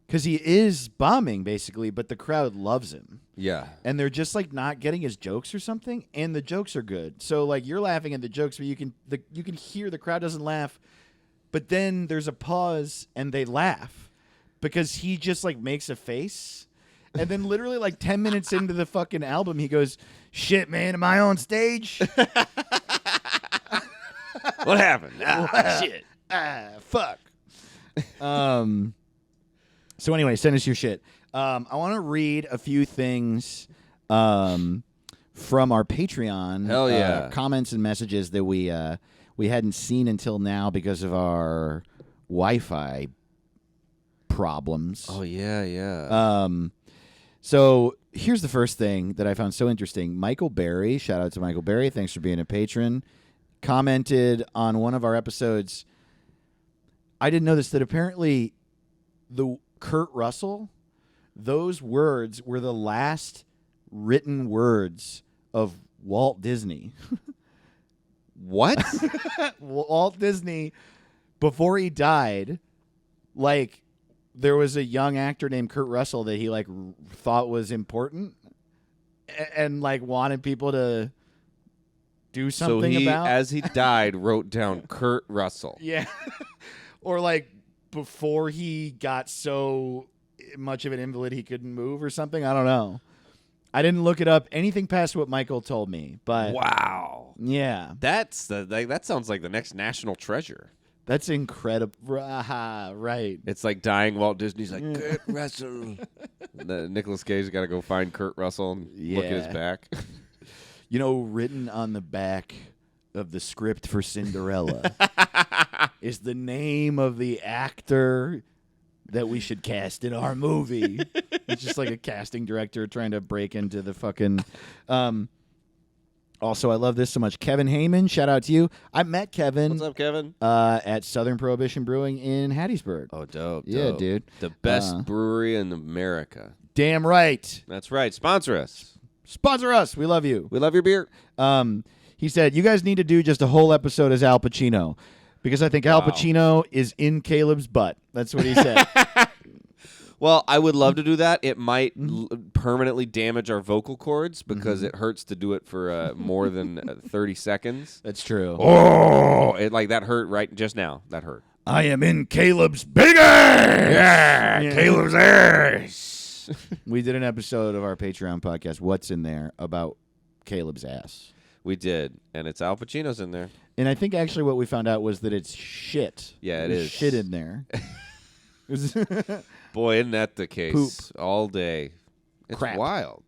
he is bombing basically, but the crowd loves him. Yeah. And they're just not getting his jokes or something, and the jokes are good. So you're laughing at the jokes, but you can hear the crowd doesn't laugh, but then there's a pause and they laugh. because he just like makes a face. And then literally like 10 minutes into the fucking album, he goes, "Shit, man, am I on stage?" What happened? Shit. Fuck. So anyway, send us your shit. I want to read a few things from our Patreon. Hell yeah. Comments and messages that we hadn't seen until now because of our Wi-Fi problems. Oh, yeah. So here's the first thing that I found so interesting. Michael Berry, shout out to Michael Berry. Thanks for being a patron. Commented on one of our episodes. I didn't know this, that apparently the Kurt Russell, those words were the last written words of Walt Disney. What? Walt Disney, before he died, like, there was a young actor named Kurt Russell that he like thought was important and like wanted people to do something so he, about. as he died, wrote down Kurt Russell. Yeah. Or like before he got so much of an invalid he couldn't move or something. I don't know. I didn't look it up. Anything past what Michael told me. But Wow. yeah. That sounds like the next national treasure. That's incredible. Right. It's like dying Walt Disney's like, Kurt Russell. Nicolas Cage got to go find Kurt Russell and look at his back. You know, written on the back of the script for Cinderella is the name of the actor that we should cast in our movie. It's just like a casting director trying to break into the fucking... Also, I love this so much. Kevin Heyman, shout out to you. I met Kevin. What's up, Kevin? At Southern Prohibition Brewing in Hattiesburg. Oh, dope. Yeah, dude. The best brewery in America. Damn right. That's right. Sponsor us. Sponsor us. We love you. We love your beer. He said, you guys need to do just a whole episode as Al Pacino because I think Al Pacino is in Caleb's butt. That's what he said. Well, I would love to do that. It might permanently damage our vocal cords because it hurts to do it for more than 30 seconds. That's true. Oh, that hurt right just now. That hurt. I am in Caleb's big ass. Yeah. Caleb's ass. We did an episode of our Patreon podcast, What's in There, about Caleb's ass. We did, and it's Al Pacino's in there. And I think actually what we found out was that it's shit. Yeah, There's is. shit in there. Boy, isn't that the case? Poop. All day. It's Crap. wild.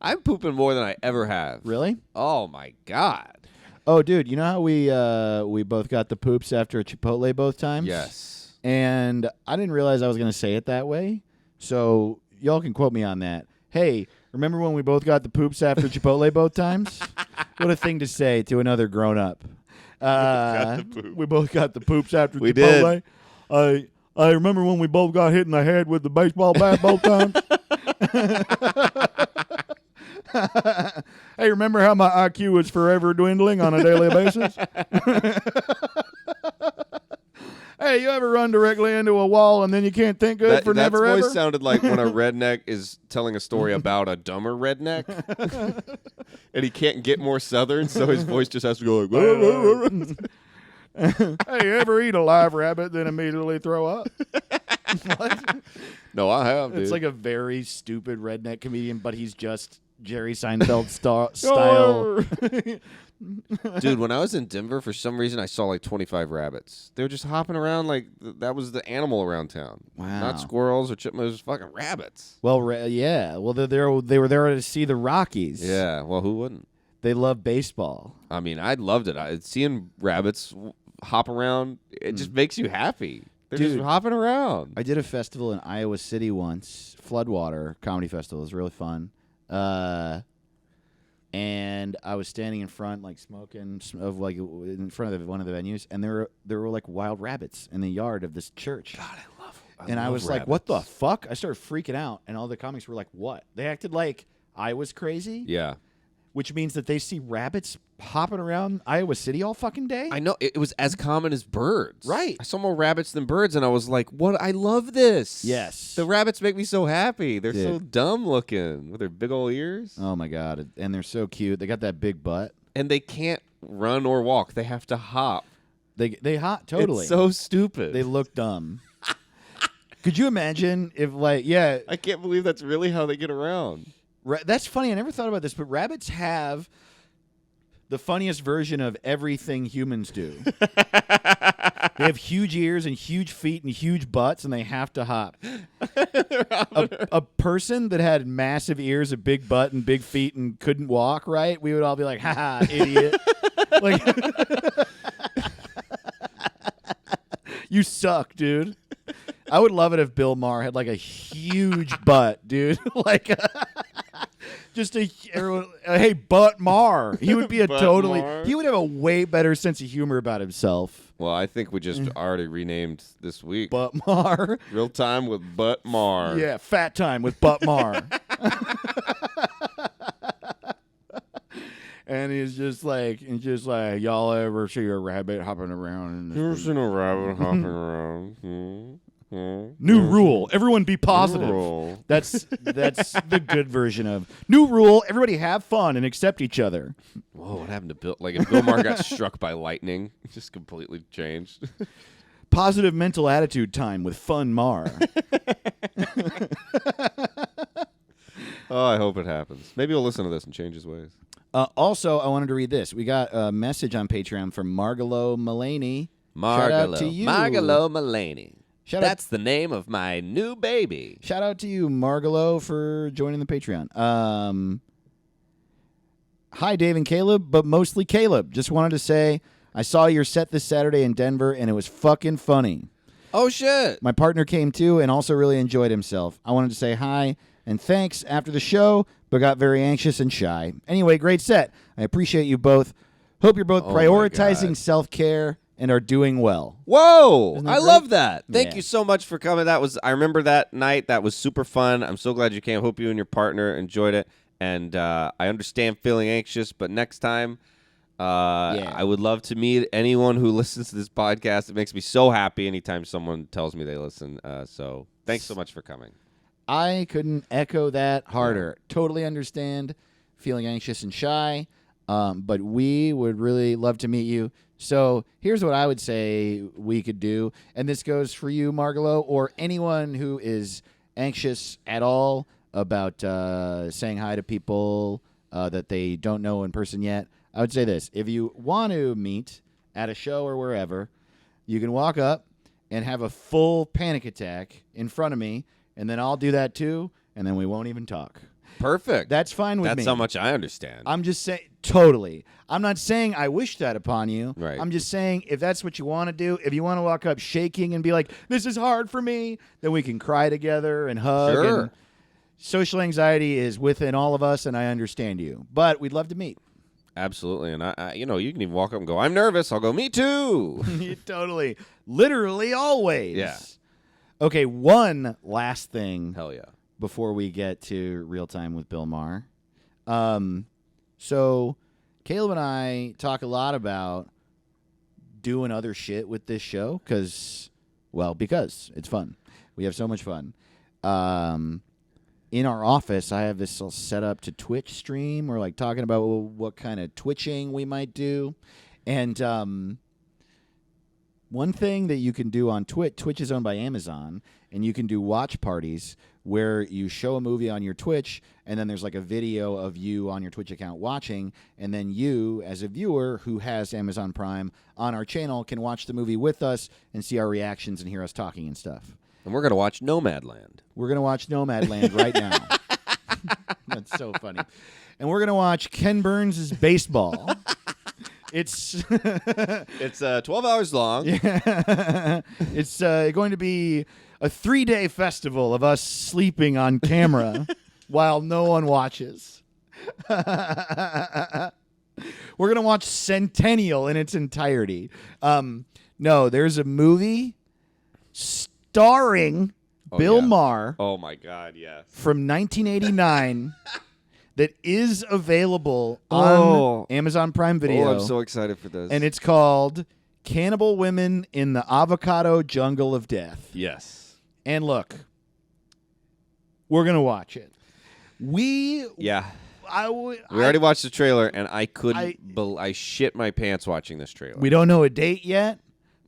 I'm pooping more than I ever have. Really? Oh, my God. Oh, dude, you know how we both got the poops after Chipotle both times? Yes. And I didn't realize I was going to say it that way. So y'all can quote me on that. Hey, remember when we both got the poops after Chipotle both times? What a thing to say to another grown-up. We both got the poops after We Chipotle. Did. I remember when we both got hit in the head with the baseball bat both times. Hey, remember how my IQ is forever dwindling on a daily basis? Hey, you ever run directly into a wall and then you can't think good for never that ever? voice sounded like when a redneck is telling a story about a dumber redneck, and he can't get more southern, so his voice just has to go like. Hey, you ever eat a live rabbit then immediately throw up? What? No, I have. Dude. It's like a very stupid redneck comedian, but he's just Jerry Seinfeld style. Dude, when I was in Denver, for some reason, I saw like 25 rabbits. They were just hopping around like that was the animal around town. Wow. Not squirrels or chipmunks, fucking rabbits. Well, yeah. Well, they were there to see the Rockies. Yeah, well, who wouldn't? They love baseball. I mean, I loved it. Seeing rabbits hop around, it just makes you happy. They're just hopping around. I did a festival in Iowa City once, Floodwater Comedy Festival. It was really fun. And I was standing in front, like smoking, in front of one of the venues, and there were like wild rabbits in the yard of this church. God, I love. And I was like, "What the fuck?" I started freaking out, and all the comics were like, "What?" They acted like I was crazy. Yeah. Which means that they see rabbits hopping around Iowa City all fucking day? I know. It was as common as birds. Right. I saw more rabbits than birds, and I was like, what? I love this. Yes. The rabbits make me so happy. They're Dude. so dumb looking with their big old ears. Oh, my God. And they're so cute. They got that big butt. And they can't run or walk. They have to hop. They hop, totally. It's so stupid. They look dumb. Could you imagine if, like, yeah, I can't believe that's really how they get around. that's funny. I never thought about this, but rabbits have the funniest version of everything humans do. They have huge ears and huge feet and huge butts, and they have to hop. A person that had massive ears, a big butt, and big feet and couldn't walk right, we would all be like, "Ha ha, idiot!" Like, you suck, dude. I would love it if Bill Maher had like a huge butt, dude. Like, just everyone, hey, Butt Maher. He would be a Butt totally. Maher. He would have a way better sense of humor about himself. Well, I think we just already renamed this week. Butt Maher. Real Time with Butt Mar. Yeah, Fat Time with Butt Maher. And he's just like, y'all ever see a rabbit hopping around? You ever seen a rabbit hopping around? New rule: everyone be positive. Rule. That's the good version of new rule. Everybody have fun and accept each other. Whoa, what happened to Bill? Like if Bill Maher got struck by lightning, it just completely changed. Positive mental attitude time with Fun Mar. Oh, I hope it happens. Maybe he'll listen to this and change his ways. Also, I wanted to read this. We got a message on Patreon from Margalo Mullaney. Shout out to you. Margalo Mullaney. Shout out- That's the name of my new baby. Shout out to you, Margalo, for joining the Patreon. Hi, Dave and Caleb, but mostly Caleb. Just wanted to say I saw your set this Saturday in Denver, and it was fucking funny. Oh, shit. My partner came too and also really enjoyed himself. I wanted to say hi and thanks after the show, but got very anxious and shy. Anyway, great set. I appreciate you both. Hope you're both Oh my prioritizing God. self-care and are doing well. Whoa! Isn't that I great? love that. Thank Yeah. you so much for coming. I remember that night. That was super fun. I'm so glad you came. Hope you and your partner enjoyed it. And I understand feeling anxious, but next time, I would love to meet anyone who listens to this podcast. It makes me so happy anytime someone tells me they listen. So thanks so much for coming. I couldn't echo that harder. Totally understand feeling anxious and shy, but we would really love to meet you. So here's what I would say we could do, and this goes for you, Margalo, or anyone who is anxious at all about saying hi to people that they don't know in person yet. I would say this. If you want to meet at a show or wherever, you can walk up and have a full panic attack in front of me, and then I'll do that too, and then we won't even talk. Perfect. That's fine with me. That's how much I understand. I'm just saying, totally. I'm not saying I wish that upon you. Right. I'm just saying if that's what you want to do, if you want to walk up shaking and be like, this is hard for me, then we can cry together and hug. Sure. And social anxiety is within all of us, and I understand you. But we'd love to meet. Absolutely. And, you can even walk up and go, I'm nervous. I'll go, me too. Totally. Literally always. Yeah. Okay, one last thing Hell yeah. before we get to Real Time with Bill Maher. So Caleb and I talk a lot about doing other shit with this show because it's fun. We have so much fun. In our office, I have this all set up to Twitch stream. We're like talking about what kind of twitching we might do. And one thing that you can do on Twitch is owned by Amazon, and you can do watch parties where you show a movie on your Twitch, and then there's like a video of you on your Twitch account watching, and then you, as a viewer who has Amazon Prime on our channel, can watch the movie with us and see our reactions and hear us talking and stuff. And we're going to watch Nomadland. We're going to watch Nomadland right now. That's so funny. And we're going to watch Ken Burns' Baseball. It's 12 hours long. Yeah. It's going to be a 3-day festival of us sleeping on camera while no one watches. We're going to watch Centennial in its entirety. No, there's a movie starring Bill yeah. Maher Oh, my God, yes. from 1989 that is available Oh. on Amazon Prime Video. Oh, I'm so excited for this. And it's called Cannibal Women in the Avocado Jungle of Death. Yes. And look, we're going to watch it. Yeah. We We already watched the trailer, and I I shit my pants watching this trailer. We don't know a date yet,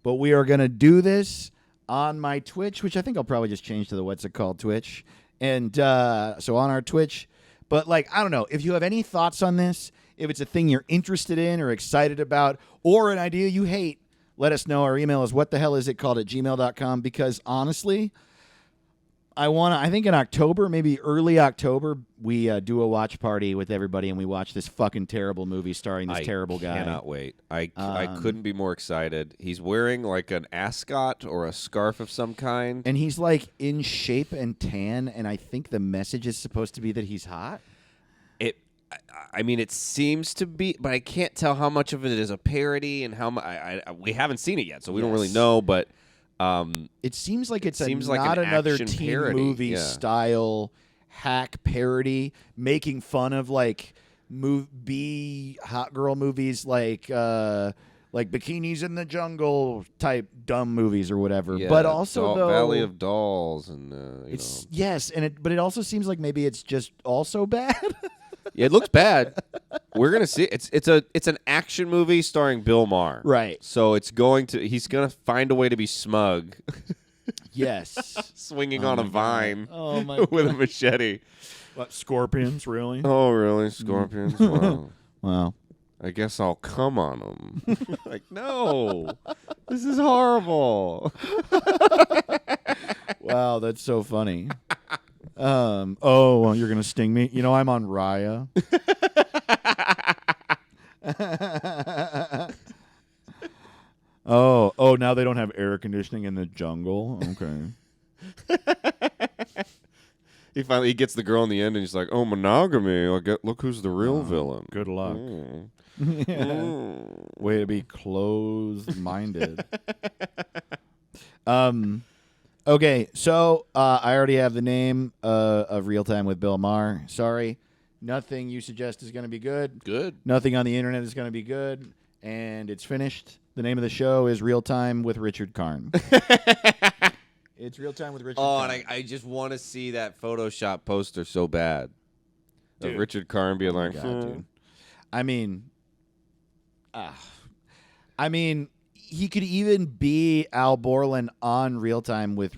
but we are going to do this on my Twitch, which I think I'll probably just change to the what's it called Twitch. And so on our Twitch. But, like, I don't know. If you have any thoughts on this, if it's a thing you're interested in or excited about, or an idea you hate, let us know. Our email is whatthehellisitkcalled@gmail.com, because, honestly, I think in October, maybe early October, we do a watch party with everybody, and we watch this fucking terrible movie starring this terrible guy. I cannot wait. I couldn't be more excited. He's wearing like an ascot or a scarf of some kind. And he's like in shape and tan, and I think the message is supposed to be that he's hot. I mean, it seems to be, but I can't tell how much of it is a parody and how much. We haven't seen it yet, so we don't really know, but... it seems like it's like not an another action teen parody. movie style hack parody making fun of like hot girl movies like Bikinis in the Jungle type dumb movies or whatever. Yeah, but also though, Valley of Dolls and yes, but it also seems like maybe it's just also bad. Yeah, it looks bad. We're gonna see. It's an action movie starring Bill Maher. Right. So he's gonna find a way to be smug. Yes. Swinging on a vine. Oh my with a machete. What, scorpions, really? Oh really? Scorpions? Wow. Wow. I guess I'll come on them. Like, no. This is horrible. Wow, that's so funny. Oh, you're gonna sting me? You know, I'm on Raya. Oh, now they don't have air conditioning in the jungle. Okay. He gets the girl in the end, and he's like, "Oh, monogamy! Look who's the real villain." Good luck. Mm. Way to be closed-minded. Okay, so I already have the name of Real Time with Bill Maher. Sorry, nothing you suggest is going to be good. Good. Nothing on the internet is going to be good, and it's finished. The name of the show is Real Time with Richard Karn. It's Real Time with Richard Karn. And I just want to see that Photoshop poster so bad. Of Dude. Richard Karn being like, God, dude. I mean, he could even be Al Borland on Real Time with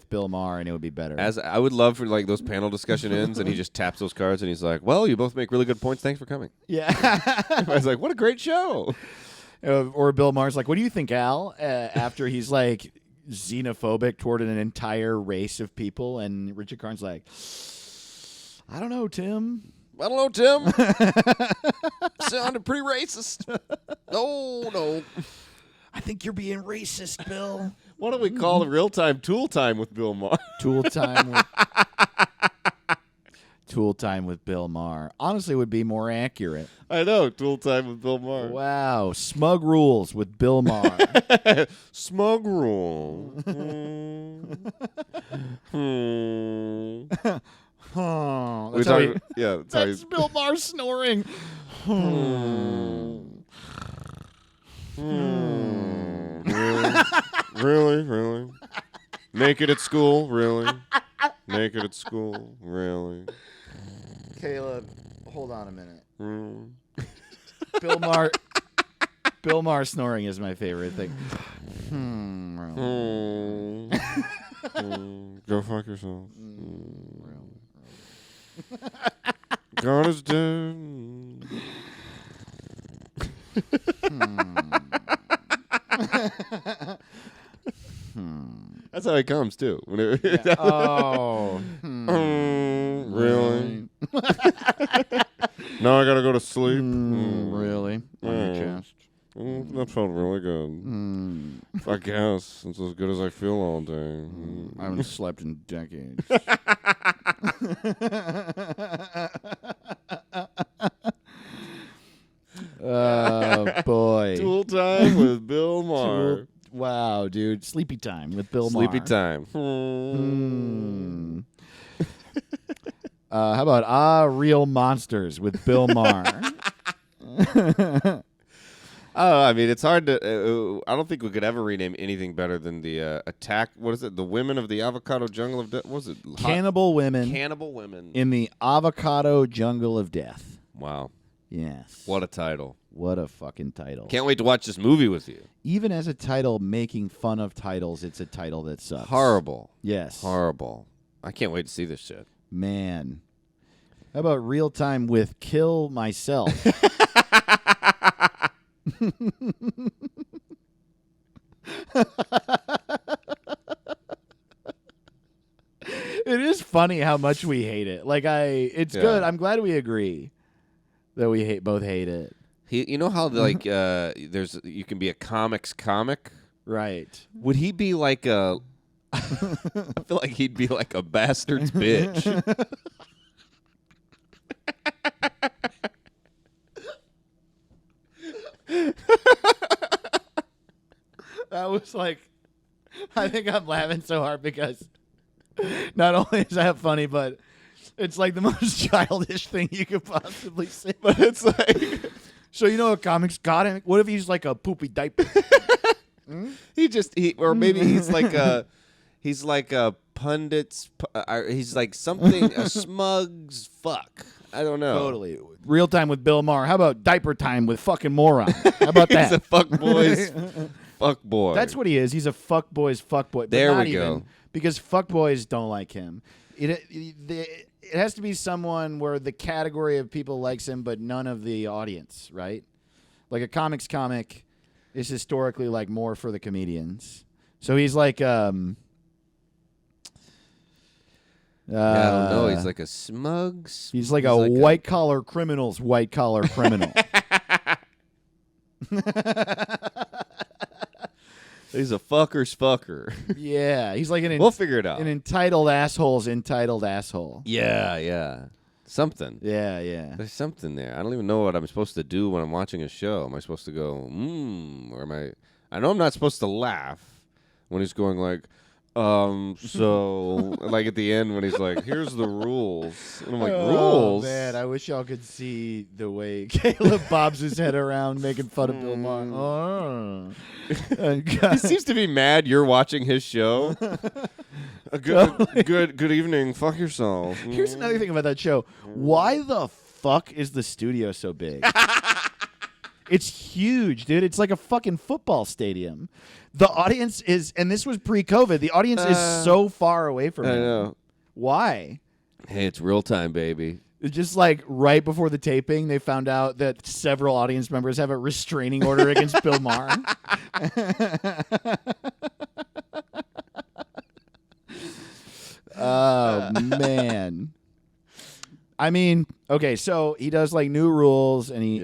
Bill Maher, and it would be better. As I would love for like those panel discussion ends, and he just taps those cards, and he's like, "Well, you both make really good points. Thanks for coming." Yeah. I was like, "What a great show!" Or Bill Maher's like, "What do you think, Al?" After he's like xenophobic toward an entire race of people, and Richard Karn's like, "I don't know, Tim." I don't know, Tim. Sounded pretty racist. No. I think you're being racist, Bill. Why don't we call it Real Time Tool Time with Bill Maher? Tool Time with Bill Maher. Honestly, would be more accurate. I know, Tool Time with Bill Maher. Wow, Smug Rules with Bill Maher. Smug Rule. That's how he- That's That's Bill Maher snoring. Really? Naked at school? Really? Naked at school? Really? Caleb, hold on a minute. Mm. Bill Maher snoring is my favorite thing. Go fuck yourself. God is dead. That's how it comes too. Oh. Really? Now I gotta go to sleep. Really? On your chest. That felt really good. I guess it's as good as I feel all day. I haven't slept in decades. Oh, boy. Tool time with Bill Maher. Wow, dude. Sleepy time with Bill Maher. Sleepy time. How about Real Monsters with Bill Maher? Oh, I mean, it's hard to. I don't think we could ever rename anything better than the attack. What is it? The women of the avocado jungle of death. What was it? Cannibal women Cannibal women. in the avocado jungle of death. Wow. Yes. What a title. What a fucking title. Can't wait to watch this movie with you. Even as a title making fun of titles, it's a title that sucks. Horrible. Yes. Horrible. I can't wait to see this shit. Man. How about Real Time with Kill Myself? It is funny how much we hate it. It's good. I'm glad we agree that we both hate it. You know how you can be a comics comic? Right. Would he be like a I feel like he'd be like a bastard's bitch. That was I think I'm laughing so hard because not only is that funny, but it's like the most childish thing you could possibly say. But it's like, so you know a comics got him? What if he's like a poopy diaper? or maybe he's like a pundit's, he's like something, a smug's fuck. I don't know. Totally. Real Time with Bill Maher. How about Diaper Time with fucking moron? How about that? He's a fuck boy's fuck boy. That's what he is. He's a fuck boy's fuck boy. But there not we go. even, because fuck boys don't like him. It has to be someone where the category of people likes him, but none of the audience, right? Like a comics comic is historically more for the comedians. So he's like, I don't know. He's like a smug. He's like a white collar criminal's white collar criminal. He's a fucker's fucker. Yeah, he's like we'll figure it out. An entitled asshole's entitled asshole. Yeah. Something. Yeah. There's something there. I don't even know what I'm supposed to do when I'm watching a show. Am I supposed to go, or am I know I'm not supposed to laugh when he's going so like at the end when he's like, here's the rules. And I'm like, rules? Oh, man, I wish y'all could see the way Caleb bobs his head around making fun of Bill Maher. Oh. He seems to be mad you're watching his show. Good evening. Fuck yourself. Here's another thing about that show. Why the fuck is the studio so big? It's huge, dude. It's like a fucking football stadium. The audience is, and this was pre-COVID, the audience is so far away from it. I know. Why? Hey, it's Real Time, baby. Just right before the taping, they found out that several audience members have a restraining order against Bill Maher. Oh, man. I mean, okay, so he does new rules, and he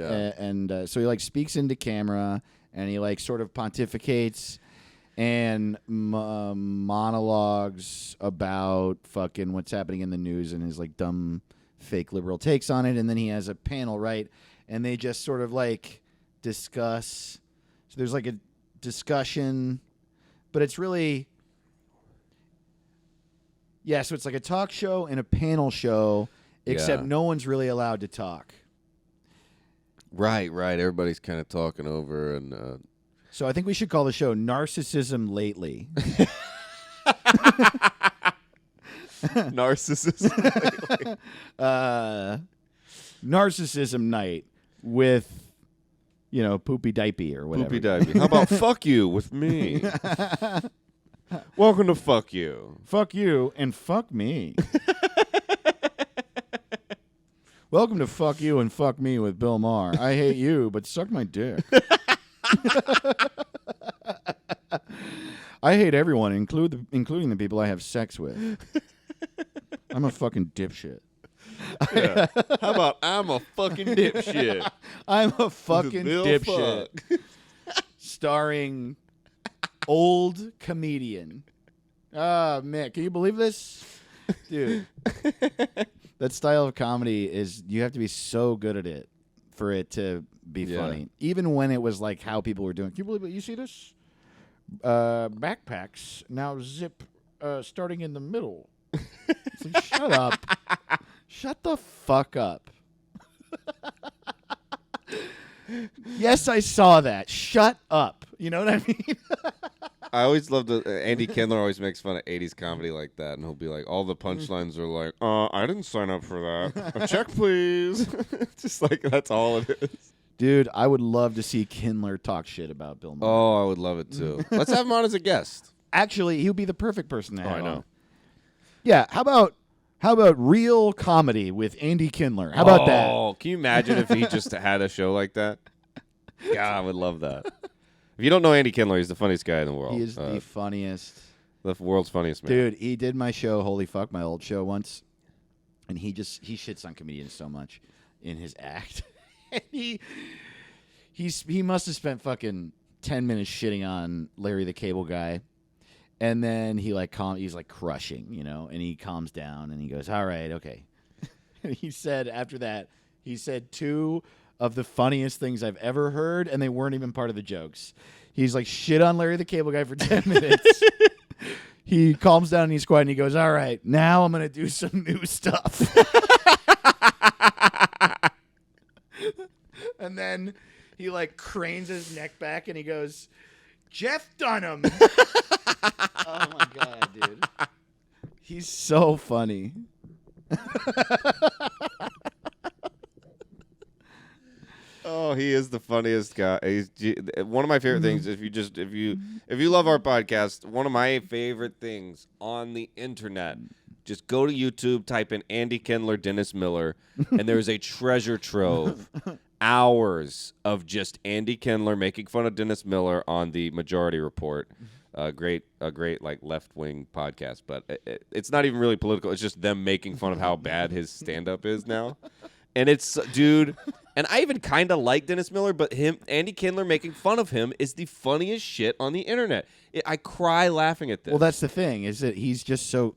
so he speaks into camera, and he sort of pontificates and monologues about fucking what's happening in the news and his dumb fake liberal takes on it, and then he has a panel, right? And they just sort of discuss. So there's a discussion, but it's really so it's like a talk show and a panel show. Except no one's really allowed to talk. Right. Everybody's kind of talking over. And so I think we should call the show Narcissism Lately. Narcissism Lately. Narcissism Night with, Poopy Diaper or whatever. Poopy Diaper. How about Fuck You with me? Welcome to Fuck You. Fuck you and fuck me. Welcome to Fuck You and Fuck Me with Bill Maher. I hate you, but suck my dick. I hate everyone, including the people I have sex with. I'm a fucking dipshit. Yeah. How about I'm a fucking dipshit? I'm a fucking dipshit. Starring old comedian. Man, can you believe this? Dude. That style of comedy is, you have to be so good at it for it to be funny. Even when it was how people were doing. Can you believe it? You see this? Backpacks now zip starting in the middle. It's shut up. Shut the fuck up. Yes, I saw that. Shut up. You know what I mean? I always love Andy Kindler always makes fun of 80s comedy like that, and he'll be like, all the punchlines are like, I didn't sign up for that. A check, please. Just like that's all it is. Dude, I would love to see Kindler talk shit about Bill Maher. Oh, I would love it too. Let's have him on as a guest. Actually, he would be the perfect person to have I know. on. Yeah, how about real comedy with Andy Kindler? How about that? Oh, can you imagine if he just had a show like that? God, I would love that. If you don't know Andy Kindler, he's the funniest guy in the world. He is the funniest. The world's funniest man. Dude, he did my show, Holy Fuck, my old show once. And he shits on comedians so much in his act. And he must have spent fucking 10 minutes shitting on Larry the Cable Guy. And then he's like crushing, and he calms down and he goes, all right, okay. And he said after that, two of the funniest things I've ever heard, and they weren't even part of the jokes. He's like, shit on Larry the Cable Guy for 10 minutes. He calms down and he's quiet and he goes, all right, now I'm going to do some new stuff. And then he like cranes his neck back and he goes, Jeff Dunham. Oh my God, dude. He's so funny. Oh, he is the funniest guy. He's one of my favorite things. If you love our podcast, one of my favorite things on the internet, just go to YouTube, type in Andy Kindler, Dennis Miller, and there's a treasure trove. Hours of just Andy Kindler making fun of Dennis Miller on the Majority Report. A great like left wing podcast, but it's not even really political. It's just them making fun of how bad his stand up is now, and it's dude. And I even kind of like Dennis Miller, but Andy Kindler making fun of him is the funniest shit on the internet. I cry laughing at this. Well, that's the thing is that he's just so.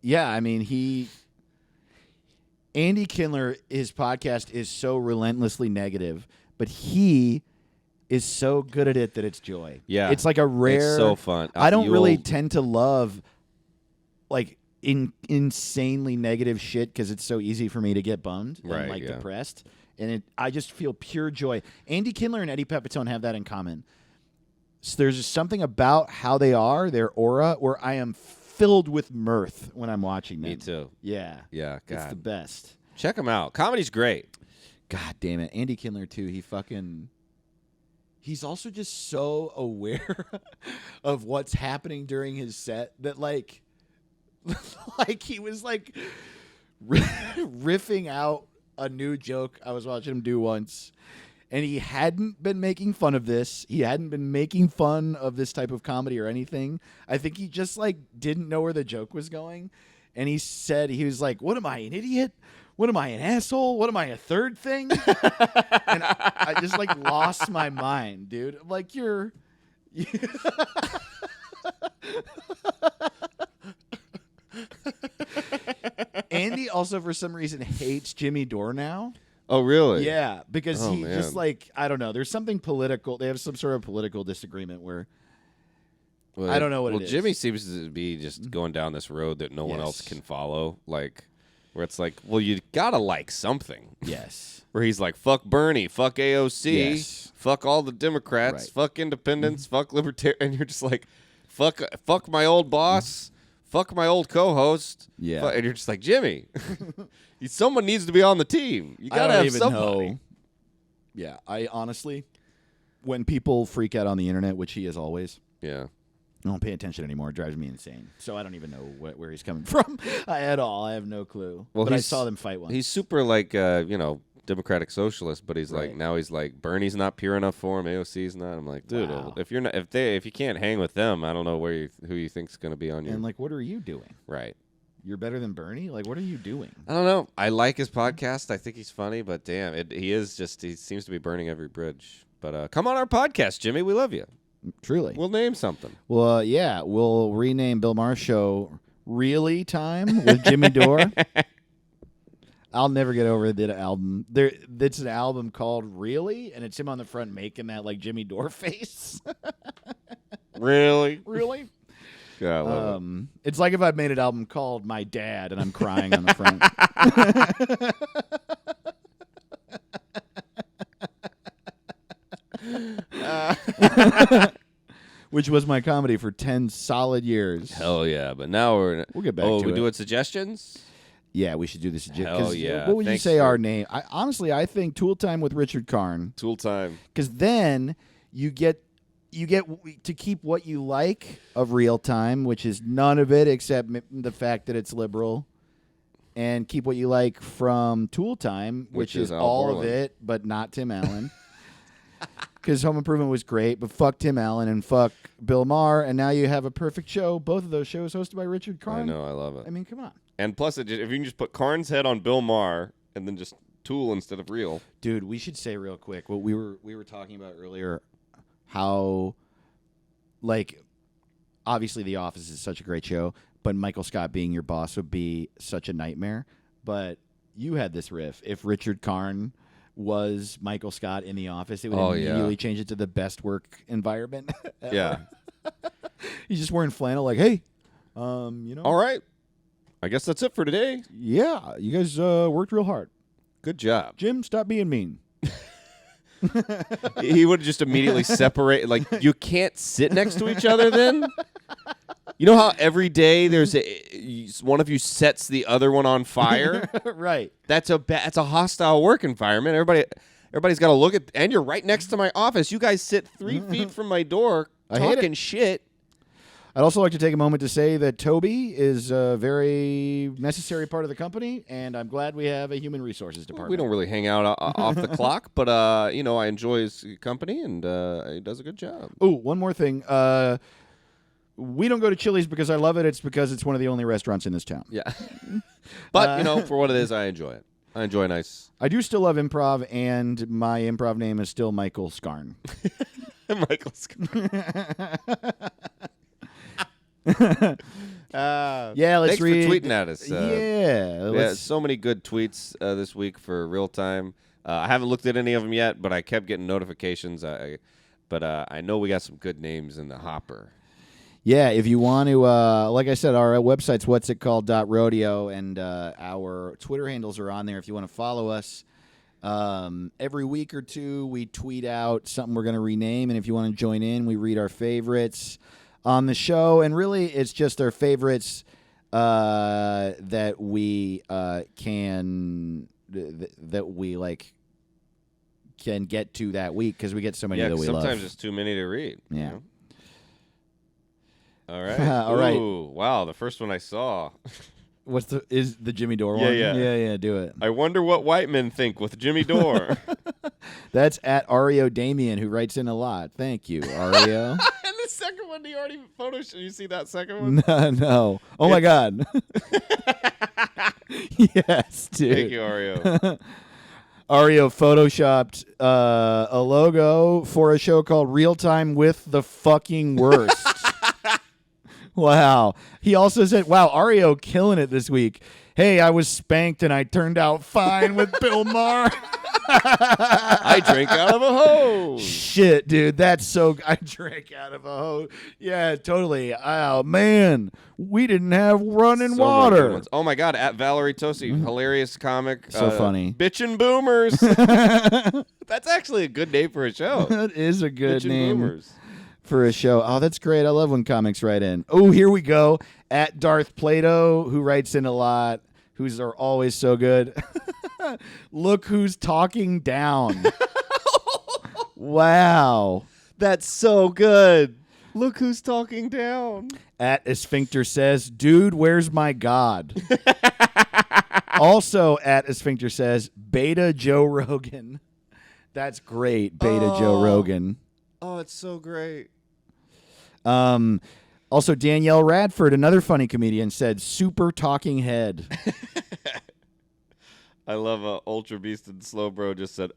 Yeah, I mean Andy Kindler, his podcast is so relentlessly negative, but he is so good at it that it's joy. Yeah. It's like a rare... It's so fun. I don't really tend to love like insanely negative shit because it's so easy for me to get bummed and depressed. And I just feel pure joy. Andy Kindler and Eddie Pepitone have that in common. So there's just something about how they are, their aura, where I am filled with mirth when I'm watching them. Me too. Yeah. Yeah, God. It's the best. Check him out. Comedy's great. God damn it. Andy Kindler, too. He's also just so aware of what's happening during his set that, like he was, like, riffing out a new joke I was watching him do once. And he hadn't been making fun of this. He hadn't been making fun of this type of comedy or anything. I think he just, like, didn't know where the joke was going. And he was like, what am I, an idiot? What am I, an asshole? What am I, a third thing? And I just, like, lost my mind, dude. Like, you're... Andy also, for some reason, hates Jimmy Dore now. Oh, really? Yeah, because he man. just, like, I don't know. There's something political. They have some sort of political disagreement where I don't know what it is. Well, Jimmy seems to be just going down this road that no one else can follow. Like, where it's like, well, you gotta like something. Yes. Where he's like, fuck Bernie, fuck AOC, fuck all the Democrats, fuck independents, fuck libertarian. And you're just like, fuck my old boss, fuck my old co-host. Yeah. And you're just like, Jimmy, someone needs to be on the team. You gotta have somebody. Yeah, I honestly, when people freak out on the internet, which he is always. Yeah. I don't pay attention anymore. It drives me insane. So I don't even know where he's coming from at all. I have no clue. Well, but I saw them fight once. He's super like, democratic socialist, but he's like, now he's like, Bernie's not pure enough for him. AOC's not. I'm like, dude, if you can't hang with them, I don't know who you think's going to be on your. And like, what are you doing? Right. You're better than Bernie? Like, what are you doing? I don't know. I like his podcast. I think he's funny, but damn, he seems to be burning every bridge. But come on our podcast, Jimmy. We love you. Truly. We'll name something. Well, yeah, we'll rename Bill Maher's show Really Time with Jimmy Dore. I'll never get over that album. It's an album called Really, and it's him on the front making that like Jimmy Dore face. Really? Really? Yeah, I love it. It's like if I made an album called My Dad and I'm crying on the front. which was my comedy for 10 solid years. Hell yeah! But now we'll get back to we it. doing suggestions? Yeah, we should do this. Hell yeah! What would Thanks you say for- our name? I think Tool Time with Richard Karn. Tool time. Because then you get to keep what you like of Real Time, which is none of it except the fact that it's liberal, and keep what you like from Tool Time, which is Al all Borland. of it, but not Tim Allen. Because Home Improvement was great, but fuck Tim Allen and fuck Bill Maher, and now you have a perfect show. Both of those shows hosted by Richard Karn. I know, I love it. I mean, come on. And plus, if you can just put Karn's head on Bill Maher and then just Tool instead of Real. Dude, we should say real quick what we were talking about earlier, how, like, obviously The Office is such a great show, but Michael Scott being your boss would be such a nightmare. But you had this riff. If Richard Karn was Michael Scott in The Office, it would immediately change it to the best work environment ever. Yeah. He's just wearing flannel like, hey, All right. I guess that's it for today. yeah, you guys worked real hard. Good job. Jim, stop being mean. He would just immediately separate. Like, you can't sit next to each other then? You know how every day there's one of you sets the other one on fire? Right. That's a hostile work environment. Everybody's got to look at, and you're right next to my office. You guys sit 3 feet from my door I hate talking it. shit. I'd also like to take a moment to say that Toby is a very necessary part of the company, and I'm glad we have a human resources department. We don't really hang out off the clock, but I enjoy his company, and he does a good job. Oh, one more thing. We don't go to Chili's because I love it. It's because it's one of the only restaurants in this town. Yeah. But, for what it is, I enjoy it. I enjoy nice. I do still love improv, and my improv name is still Michael Scarn. Michael Scott. Yeah, let's Thanks read. for tweeting at us. Yeah. Yeah, so many good tweets this week for Real Time. I haven't looked at any of them yet, but I kept getting notifications. But I know we got some good names in the hopper. Yeah, if you want to, like I said, our website's whatsitcalled.rodeo, and our Twitter handles are on there if you want to follow us. Every week or two, we tweet out something we're going to rename, and if you want to join in, we read our favorites on the show. And really, it's just our favorites that we can get to that week because we get so many that we love. Sometimes it's too many to read. Yeah. You know? All right. All right. Ooh, wow, the first one I saw. Is the Jimmy Dore Yeah, one? yeah. Yeah, do it. I wonder what white men think with Jimmy Dore. That's at Ario Damien, who writes in a lot. Thank you, Ario. And the second one, do you already photoshopped? You see that second one? No. Oh, my God. Yes, dude. Thank you, Ario. Ario photoshopped a logo for a show called Real Time with the fucking worst. Wow. He also said, wow, Ario killing it this week. Hey, I was spanked and I turned out fine with Bill Maher. I drink out of a hose. Shit, dude, that's so. I drank out of a hose. Yeah, totally. Oh man, we didn't have running So many good water. ones. Oh my God! At Valerie Tosi, hilarious comic. So funny. Bitchin' Boomers. That's actually a good name for a show. That is a good Bitchin' name Boomers. for a show. Oh, that's great. I love when comics write in. Oh, here we go. At Darth Plato, who writes in a lot, who's are always so good. Look who's talking down. Wow. That's so good. Look who's talking down. At Sphincter says, dude, where's my God? Also at Sphincter says, Beta Joe Rogan. That's great, Beta Joe Rogan. Oh, it's so great. Also, Danielle Radford, another funny comedian, said, super talking head. I love Ultra Beast and Slow Bro just said,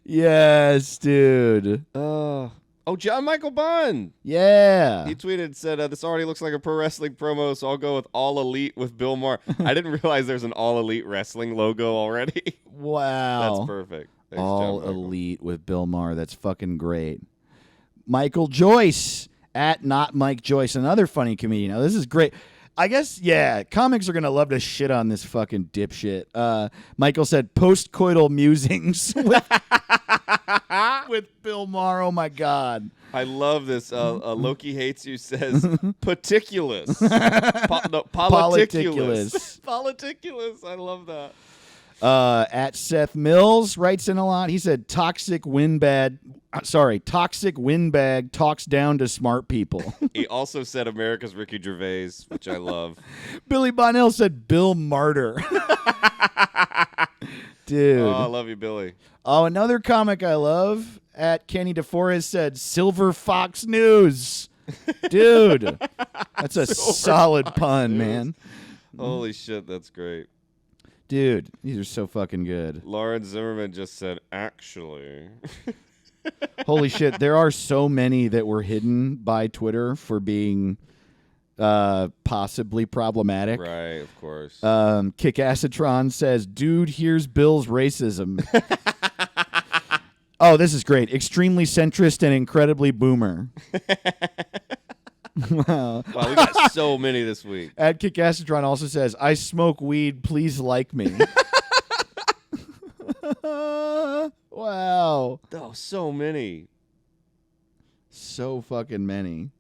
Yes, dude. Oh, John Michael Bond. Yeah. He tweeted, said, this already looks like a pro wrestling promo, so I'll go with All Elite with Bill Maher. I didn't realize there's an All Elite wrestling logo already. Wow. That's perfect. Thanks, All John Michael. Elite with Bill Maher. That's fucking great. Michael Joyce, at Not Mike Joyce, another funny comedian. Now, this is great. I guess, yeah, comics are going to love to shit on this fucking dipshit. Michael said, postcoital musings with with Bill Maher. Oh my God. I love this. Loki Hates You says particulous. Politiculous. Politiculous. I love that. At Seth Mills writes in a lot. He said toxic windbag talks down to smart people. He also said America's Ricky Gervais, which I love. Billy Bonnell said Bill Martyr. Dude. Oh, I love you, Billy. Oh, another comic I love at Kenny DeForest said Silver Fox News. Dude, that's a solid pun, man. Holy shit, that's great. Dude, these are so fucking good. Lauren Zimmerman just said, actually. Holy shit, there are so many that were hidden by Twitter for being possibly problematic. Right, of course. Kick-Acetron says, dude, here's Bill's racism. Oh, this is great. Extremely centrist and incredibly boomer. Wow. Wow, we got so many this week. Ad Kick-Acetron also says, I smoke weed, please like me. Wow. Oh, so many. So fucking many.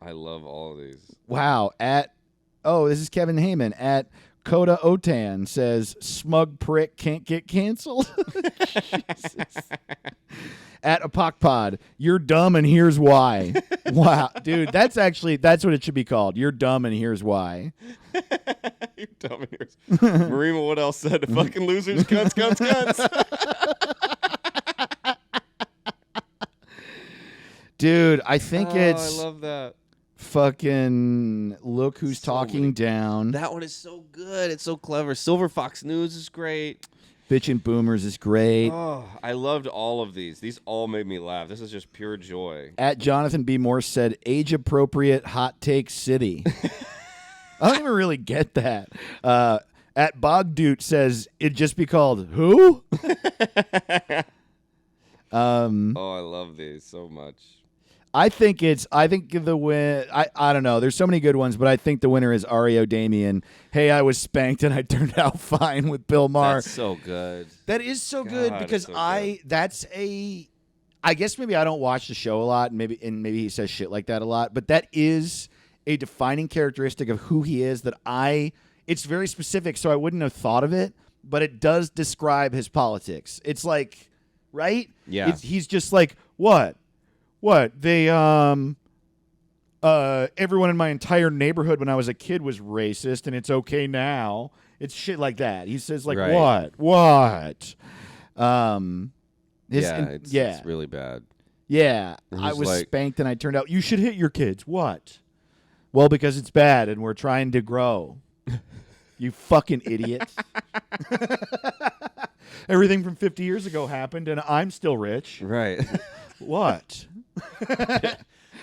I love all of these. Wow. This is Kevin Heyman. At Coda Otan says, smug prick can't get canceled. At Apocpod, you're dumb and here's why. Wow. Dude, that's what it should be called. You're dumb and here's why. You're dumb and here's Marima, what else said? Fucking losers, cunts. Dude, I think I it's love that. fucking look who's So talking many. down. That one is so good. It's so clever. Silver Fox News is great. Bitchin' Boomers is great. Oh, I loved all of these. These all made me laugh. This is just pure joy. At Jonathan B. Morse said, age-appropriate hot take city. I don't even really get that. At Bogdoot says, it'd just be called who? Oh, I love these so much. I think the win. I don't know. There's so many good ones, but I think the winner is Ario Damien. Hey, I was spanked and I turned out fine with Bill Maher. That's so good. That is so good God, because it's so good. I guess maybe I don't watch the show a lot, and maybe he says shit like that a lot, but that is a defining characteristic of who he is it's very specific, so I wouldn't have thought of it, but it does describe his politics. It's like, right? Yeah. He's just like, what? They everyone in my entire neighborhood when I was a kid was racist, and it's okay now. It's shit like that. He says like, Right. what? It's really bad. Yeah, And I he's was like- spanked and I turned out. You should hit your kids. What? Well, because it's bad and we're trying to grow. You fucking idiot. Everything from 50 years ago happened and I'm still rich. Right. What?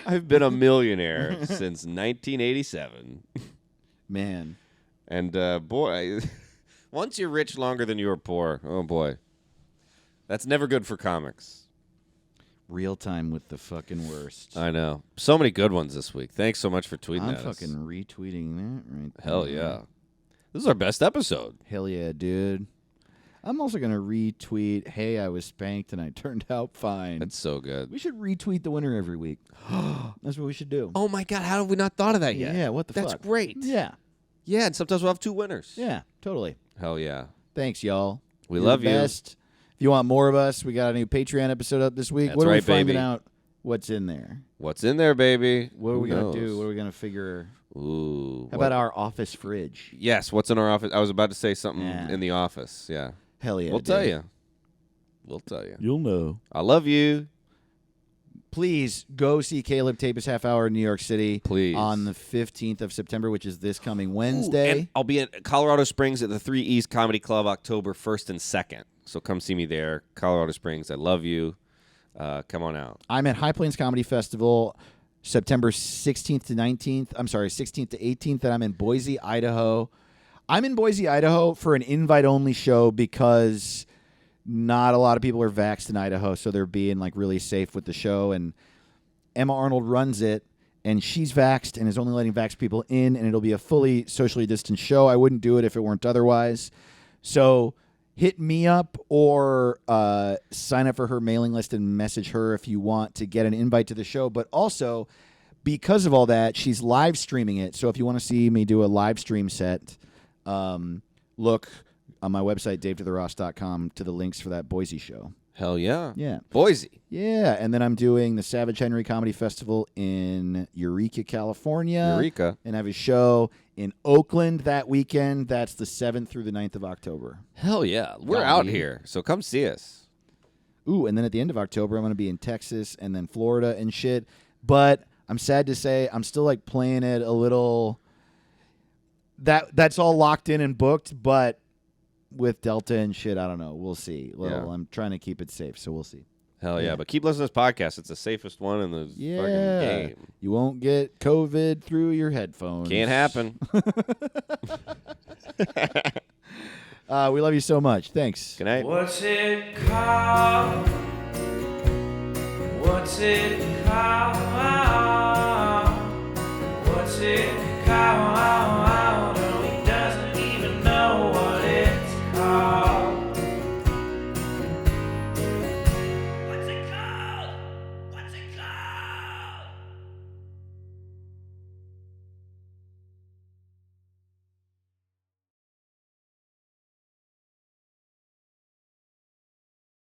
I've been a millionaire since 1987. Man. And boy, once you're rich longer than you were poor, oh boy. That's never good for comics. Real time with the fucking worst. I know. So many good ones this week. Thanks so much for tweeting I'm at us. fucking retweeting that right Hell there. yeah. This is our best episode. Hell yeah, dude. I'm also going to retweet, hey, I was spanked and I turned out fine. That's so good. We should retweet the winner every week. That's what we should do. Oh my God, how have we not thought of that yet? Yeah, what the fuck? That's great. Yeah. Yeah, and sometimes we'll have two winners. Yeah, totally. Hell yeah. Thanks, y'all. We You're love the you. best. If you want more of us, we got a new Patreon episode up this week. That's what are right, we finding baby. out what's in there? What's in there, baby? What are we Who going to do? knows? What are we going to figure? Ooh. How about our office fridge? Yes, what's in our office? I was about to say something Yeah. in the office. Yeah. Hell yeah. We'll dude. tell you. We'll tell you. You'll know. I love you. Please go see Caleb tape his half hour in New York City. Please. On the 15th of September, which is this coming Ooh, Wednesday. and I'll be at Colorado Springs at the 3 East Comedy Club October 1st and 2nd. So come see me there. Colorado Springs. I love you. Come on out. I'm at High Plains Comedy Festival September 16th to 19th. I'm sorry, 16th to 18th, and I'm in Boise, Idaho. I'm in Boise, Idaho for an invite-only show because not a lot of people are vaxxed in Idaho, so they're being like really safe with the show. And Emma Arnold runs it, and she's vaxxed and is only letting vaxxed people in, and it'll be a fully socially distanced show. I wouldn't do it if it weren't otherwise. So hit me up or sign up for her mailing list and message her if you want to get an invite to the show. But also, because of all that, she's live streaming it. So if you want to see me do a live stream set, look on my website, davetotheross.com, to the links for that Boise show. Hell yeah. Yeah. Boise. Yeah, and then I'm doing the Savage Henry Comedy Festival in Eureka, California. Eureka. And I have a show in Oakland that weekend. That's the 7th through the 9th of October. Hell yeah. We're out here, so come see us. Ooh, and then at the end of October, I'm going to be in Texas and then Florida and shit. But I'm sad to say I'm still like playing it a little. That's all locked in and booked, but with Delta and shit, I don't know. We'll see. Well, Yeah. I'm trying to keep it safe, so we'll see. Hell yeah. But keep listening to this podcast. It's the safest one in the fucking game. You won't get COVID through your headphones. Can't happen. We love you so much. Thanks. Good night. What's it called? What's it called? What's it called?